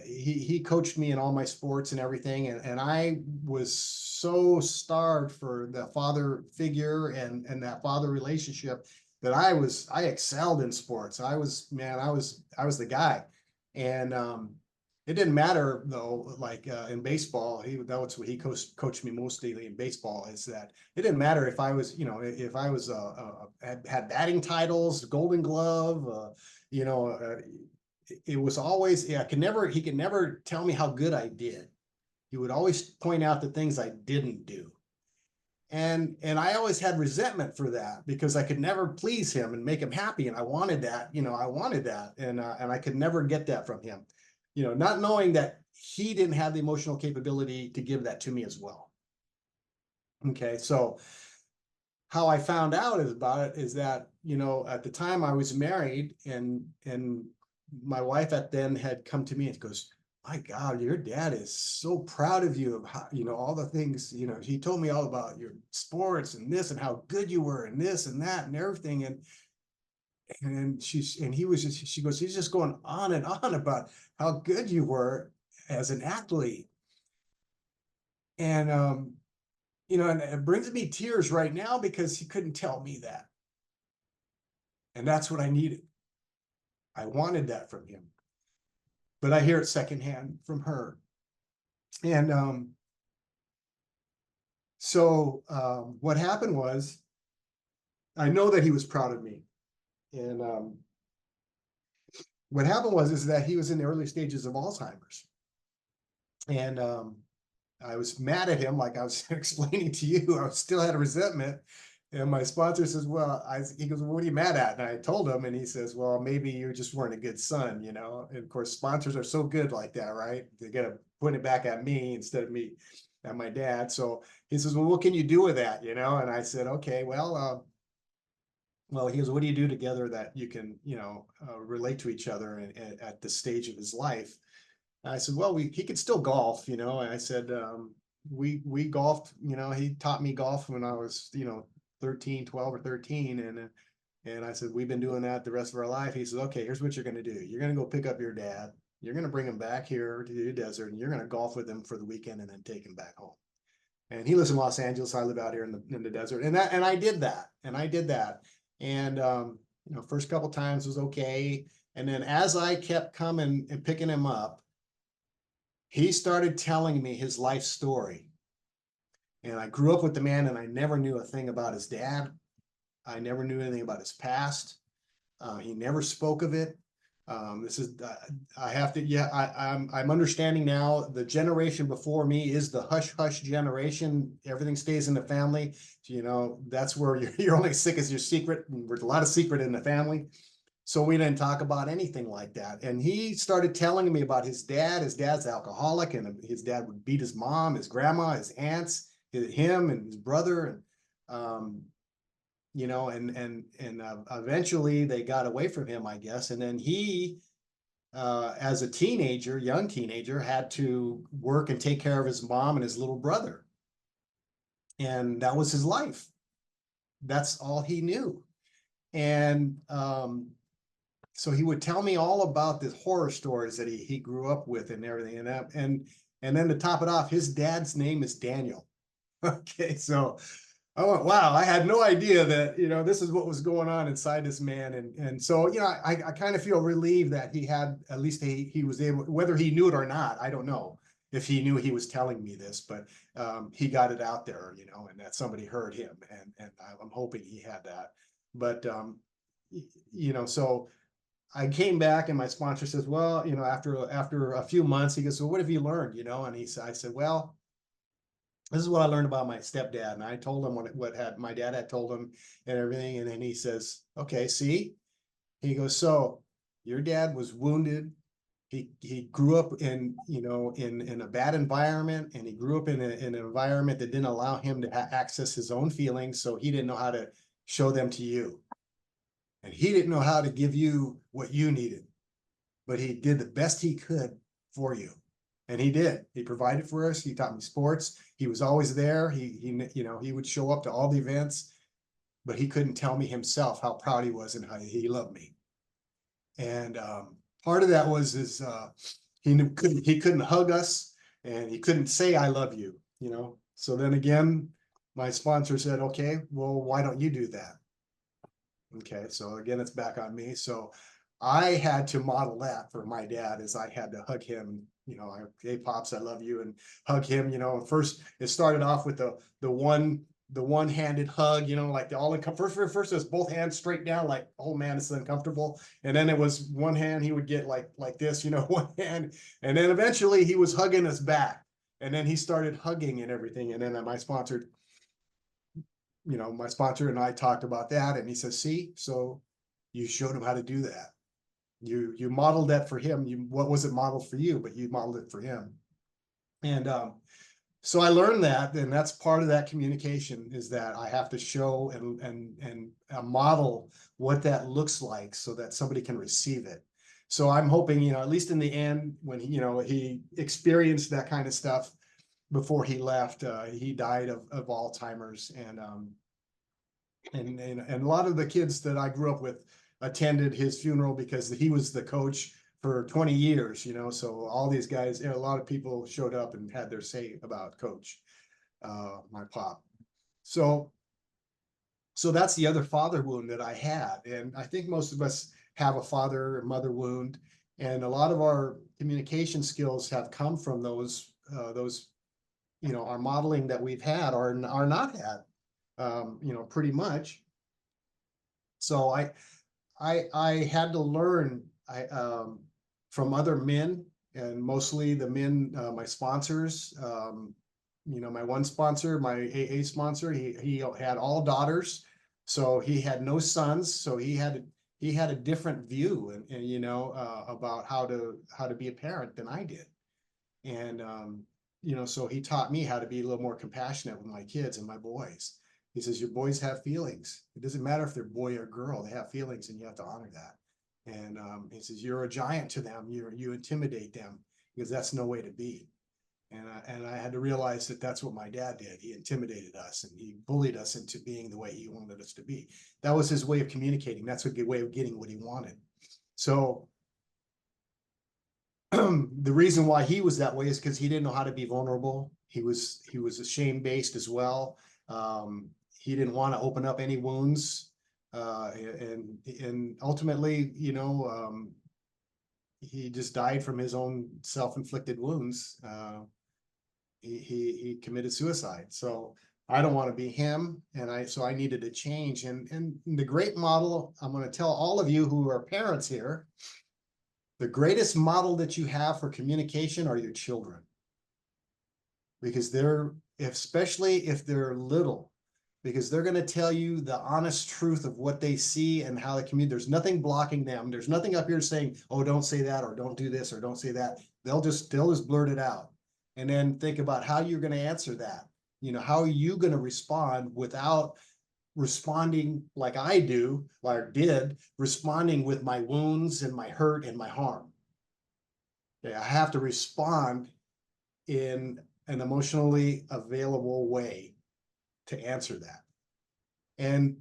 He coached me in all my sports and everything, and I was so starved for the father figure and that father relationship, that I excelled in sports. I was the guy. And it didn't matter though, like in baseball, that was what he coached me mostly in baseball, is that it didn't matter if I was, if I was had batting titles, Golden Glove, you know, it was always, yeah, he could never tell me how good I did. He would always point out the things I didn't do. And I always had resentment for that because I could never please him and make him happy. And I wanted that, I wanted that. And I could never get that from him, not knowing that he didn't have the emotional capability to give that to me as well. Okay. So how I found out about it is that, at the time I was married, and my wife at then had come to me and goes, my God, your dad is so proud of you of how, all the things, he told me all about your sports and this and how good you were and this and that and everything. She goes, he's just going on and on about how good you were as an athlete. And, and it brings me tears right now because he couldn't tell me that. And that's what I needed. I wanted that from him, but I hear it secondhand from her. And, so what happened was, I know that he was proud of me. And what happened is that he was in the early stages of Alzheimer's. And I was mad at him, like I was explaining to you. I still had a resentment. And my sponsor says, well, he goes, well, what are you mad at? And I told him, and he says, well, maybe you just weren't a good son, And of course, sponsors are so good like that, right? They got to point it back at me instead of me at my dad. So he says, well, what can you do with that? And I said, okay, well, he goes, what do you do together that you can, relate to each other at this stage of his life? And I said, well, he could still golf, And I said, we golfed, he taught me golf when I was, 12 or 13. And I said, we've been doing that the rest of our life. He said, okay, here's what you're going to do. You're going to go pick up your dad. You're going to bring him back here to the desert, and you're going to golf with him for the weekend and then take him back home. And he lives in Los Angeles. I live out here in the desert. And I did that. And, first couple times was okay. And then as I kept coming and picking him up, he started telling me his life story. And I grew up with the man, and I never knew a thing about his dad. I never knew anything about his past. He never spoke of it. I have to, yeah, I'm understanding now the generation before me is the hush hush generation. Everything stays in the family. That's where you're only as sick as your secret. And there's a lot of secret in the family. So we didn't talk about anything like that. And he started telling me about his dad. His dad's alcoholic, and his dad would beat his mom, his grandma, his aunts, him and his brother. And, eventually they got away from him, I guess. And then he, as a young teenager, had to work and take care of his mom and his little brother. And that was his life. That's all he knew. And, so he would tell me all about the horror stories that he grew up with and everything. And then to top it off, his dad's name is Daniel. Okay, so I went, wow, I had no idea that, this is what was going on inside this man. And so, I kind of feel relieved that he had, at least he was able, whether he knew it or not, I don't know if he knew he was telling me this, but he got it out there, and that somebody heard him. And I'm hoping he had that. But, so I came back, and my sponsor says, well, after a few months, he goes, so what have you learned? And I said, well, this is what I learned about my stepdad. And I told him what my dad had told him and everything. And then he says, okay, see, he goes, so your dad was wounded. He grew up in a bad environment, and he grew up in an environment that didn't allow him to access his own feelings. So he didn't know how to show them to you. And he didn't know how to give you what you needed, but he did the best he could for you. And he did. He provided for us. He taught me sports. He was always there. He would show up to all the events, but he couldn't tell me himself how proud he was and how he loved me. And part of that was he couldn't hug us, and he couldn't say I love you. So then again, my sponsor said, okay, well, why don't you do that? Okay, so again, it's back on me. So I had to model that for my dad, as I had to hug him you know, hey pops, I love you, and hug him. You know, first it started off with the one-handed hug, you know, like the all first it was both hands straight down, like, oh man, it's uncomfortable. And then it was one hand he would get like this, you know, one hand, and then eventually he was hugging us back, and then he started hugging and everything. And then my sponsor, you know, my sponsor and I talked about that, and he says, see, so you showed him how to do that. You modeled that for him. What was it modeled for you, but you modeled it for him. And so I learned that, and that's part of that communication, is that I have to show and model what that looks like so that somebody can receive it. So I'm hoping, you know, at least in the end, when he, you know, he experienced that kind of stuff before he left, he died of Alzheimer's, and a lot of the kids that I grew up with attended his funeral because he was the coach for 20 years, you know. So all these guys, you know, a lot of people showed up and had their say about coach, my pop. So that's the other father wound that I had. And I think most of us have a father or mother wound. And a lot of our communication skills have come from those, you know, our modeling that we've had or are not had, you know, pretty much. So I had to learn from other men, and mostly the men, my sponsors. You know, my one sponsor, my AA sponsor, he had all daughters, so he had no sons. So he had a different view, and you know, about how to be a parent than I did. And you know, so he taught me how to be a little more compassionate with my kids and my boys. He says, your boys have feelings. It doesn't matter if they're boy or girl, they have feelings, and you have to honor that. And he says, you're a giant to them. You intimidate them, because that's no way to be. And I had to realize that that's what my dad did. He intimidated us, and he bullied us into being the way he wanted us to be. That was his way of communicating. That's a good way of getting what he wanted. So the reason why he was that way is because he didn't know how to be vulnerable. He was shame based as well. He didn't want to open up any wounds, and ultimately, you know, he just died from his own self-inflicted wounds. He committed suicide. So I don't want to be him, and so I needed to change. And the great model, I'm going to tell all of you who are parents here, the greatest model that you have for communication are your children, because especially if they're little, because they're going to tell you the honest truth of what they see and how they communicate. There's nothing blocking them. There's nothing up here saying, oh, don't say that, or don't do this, or don't say that. They'll just blurt it out. And then think about how you're going to answer that. You know, how are you going to respond without responding like I do, like did, responding with my wounds and my hurt and my harm. Okay, I have to respond in an emotionally available way to answer that. And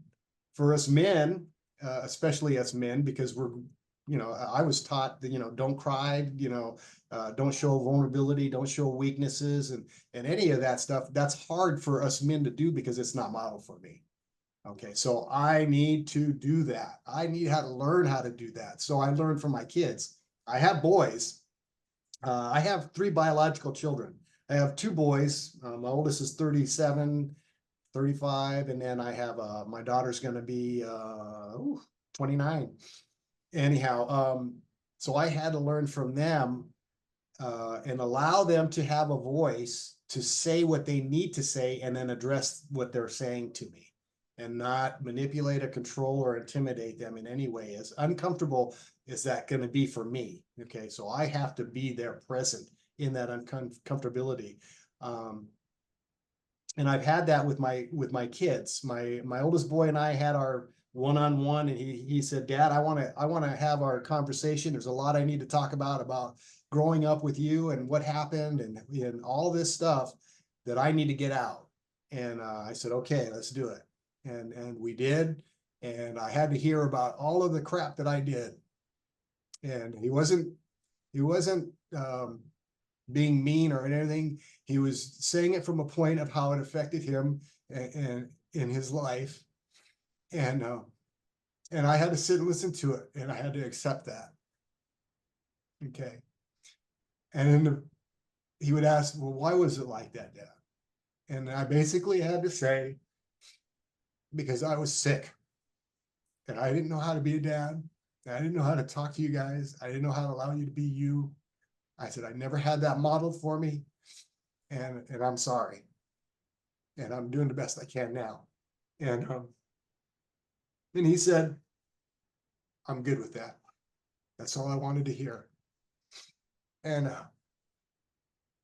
for us men, especially us men, because we're, you know, I was taught that, you know, don't cry, you know, don't show vulnerability, don't show weaknesses, and any of that stuff. That's hard for us men to do because it's not modeled for me. Okay, so I need to do that. I need how to learn how to do that. So I learned from my kids. I have boys. I have 3 biological children. I have 2 boys. My oldest is 37, 35, and then I have my daughter's going to be 29. Anyhow, so I had to learn from them, and allow them to have a voice to say what they need to say, and then address what they're saying to me, and not manipulate or control or intimidate them in any way. As uncomfortable as that going to be for me. Okay, so I have to be there present in that uncomfortability. And I've had that with my kids. My oldest boy and I had our one-on-one, and he said, Dad, I want to have our conversation. There's a lot I need to talk about growing up with you and what happened, and all this stuff that I need to get out. And I said, okay, let's do it. And we did. And I had to hear about all of the crap that I did. And he wasn't being mean or anything. He was saying it from a point of how it affected him and in his life. And I had to sit and listen to it, and I had to accept that. Okay. And then he would ask, well, why was it like that, Dad? And I basically had to say, because I was sick and I didn't know how to be a dad. I didn't know how to talk to you guys. I didn't know how to allow you to be you. I said, I never had that modeled for me. And I'm sorry. And I'm doing the best I can now. And he said, I'm good with that. That's all I wanted to hear. And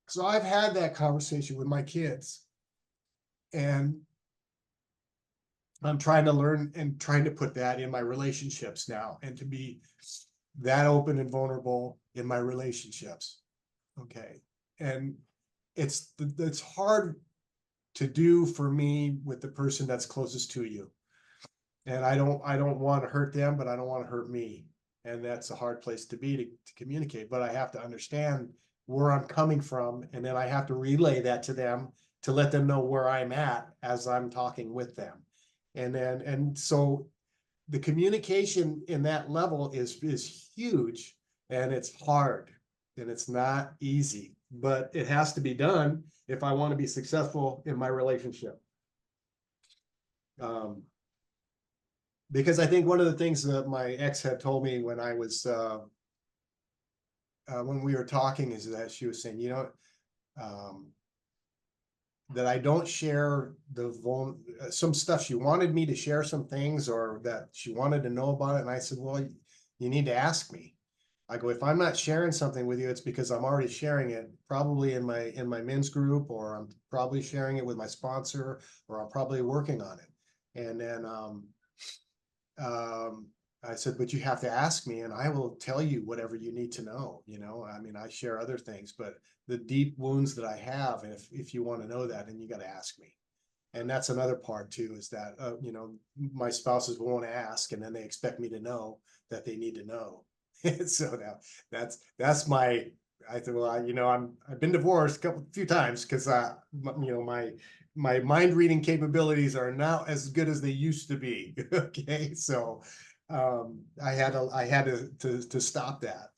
so I've had that conversation with my kids. And I'm trying to learn and trying to put that in my relationships now and to be that open and vulnerable in my relationships. Okay. And it's hard to do for me with the person that's closest to you. And I don't want to hurt them, but I don't want to hurt me. And that's a hard place to be to communicate, but I have to understand where I'm coming from. And then I have to relay that to them to let them know where I'm at as I'm talking with them. And so the communication in that level is huge, and it's hard and it's not easy, but it has to be done if I want to be successful in my relationship. Because I think one of the things that my ex had told me when I was when we were talking is that she was saying, that I don't share some stuff. She wanted me to share some things, or that she wanted to know about it. And I said, well, you need to ask me. I go, if I'm not sharing something with you, it's because I'm already sharing it probably in my men's group, or I'm probably sharing it with my sponsor, or I'm probably working on it. And then I said, but you have to ask me and I will tell you whatever you need to know. I mean, I share other things, but the deep wounds that I have, and if you want to know that, then you got to ask me. And that's another part too, is that, my spouses won't ask, and then they expect me to know that they need to know. So now that's I said, well, I've been divorced few times because, my mind reading capabilities are not as good as they used to be. Okay. So, I had to stop that.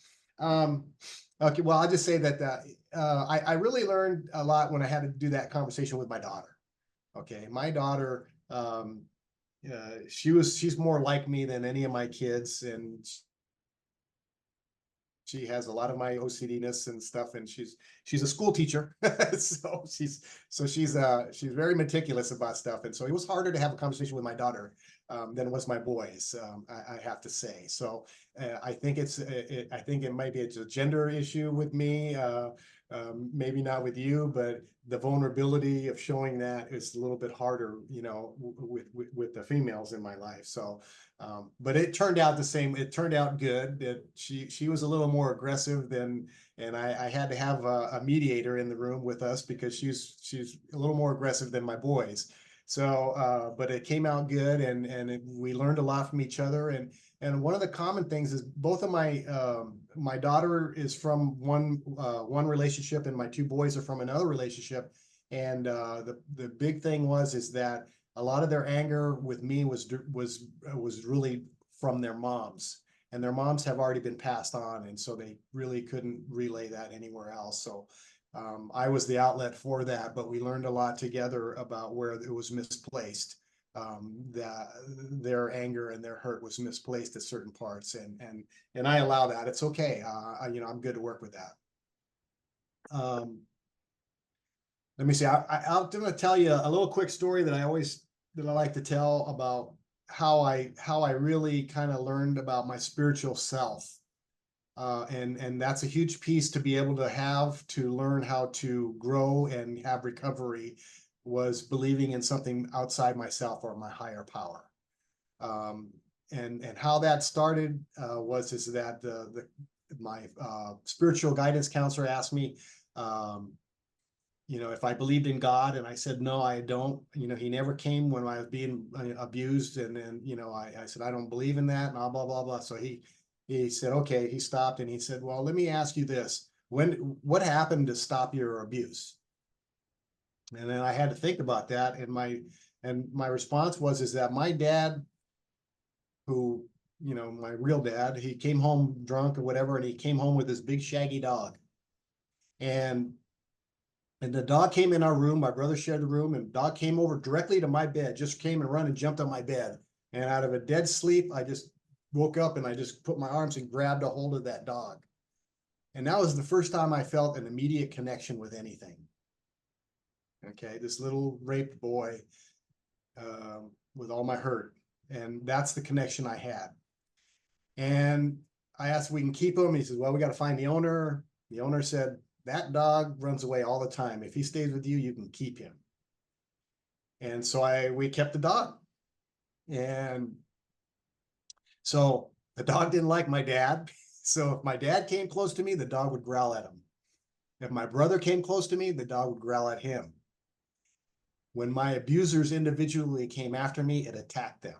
Okay. Well, I'll just say that, I really learned a lot when I had to do that conversation with my daughter. Okay. My daughter, she's more like me than any of my kids, and she has a lot of my OCD-ness and stuff, and she's a school teacher. So she's very meticulous about stuff. And so it was harder to have a conversation with my daughter than it was my boys, I have to say. So I think I think it might be a gender issue with me, maybe not with you, but the vulnerability of showing that is a little bit harder, with the females in my life. So but it turned out the same. It turned out good. That she was a little more aggressive and I had to have a mediator in the room with us because she's a little more aggressive than my boys. So, but it came out good, and we learned a lot from each other. And one of the common things is both of my daughter is from one relationship, and my two boys are from another relationship. And the big thing is that a lot of their anger with me was really from their moms, and their moms have already been passed on, and so they really couldn't relay that anywhere else. So I was the outlet for that, but we learned a lot together about where it was misplaced. That their anger and their hurt was misplaced at certain parts, and I allow that. It's okay. I'm good to work with that. Let me see. I'm going to tell you a little quick story that I like to tell about how I really kind of learned about my spiritual self. And that's a huge piece to be able to learn how to grow and have recovery, was believing in something outside myself or my higher power. And how that started is that my spiritual guidance counselor asked me, if I believed in God, and I said, no, I don't. He never came when I was being abused. And then, I said, I don't believe in that, and blah, blah, blah, blah. So he said, okay, he stopped, and he said, well, let me ask you this. What happened to stop your abuse? And then I had to think about that. And my response is that my dad, who, my real dad, he came home drunk or whatever, and he came home with this big shaggy dog. And the dog came in our room, my brother shared the room, and the dog came over directly to my bed, just came and run and jumped on my bed. And out of a dead sleep, I just woke up and I just put my arms and grabbed a hold of that dog. And that was the first time I felt an immediate connection with anything. Okay, this little raped boy with all my hurt. And that's the connection I had. And I asked if we can keep him. He says, well, we got to find the owner. The owner said, that dog runs away all the time. If he stays with you, you can keep him. And so we kept the dog. And so the dog didn't like my dad. So if my dad came close to me, the dog would growl at him. If my brother came close to me, the dog would growl at him. When my abusers individually came after me, it attacked them.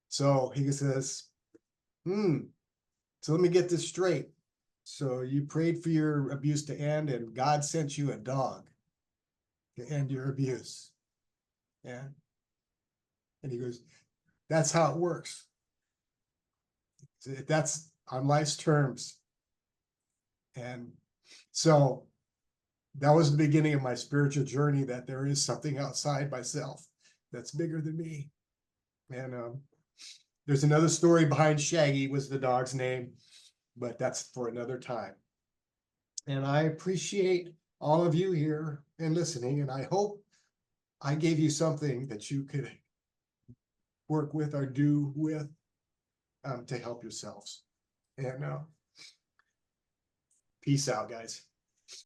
So he says, so let me get this straight. So you prayed for your abuse to end, and God sent you a dog to end your abuse. Yeah. And he goes, that's how it works. That's on life's terms. And so that was the beginning of my spiritual journey, that there is something outside myself that's bigger than me. And there's another story behind Shaggy, was the dog's name, but that's for another time. And I appreciate all of you here and listening, and I hope I gave you something that you could work with or do with to help yourselves. And peace out, guys.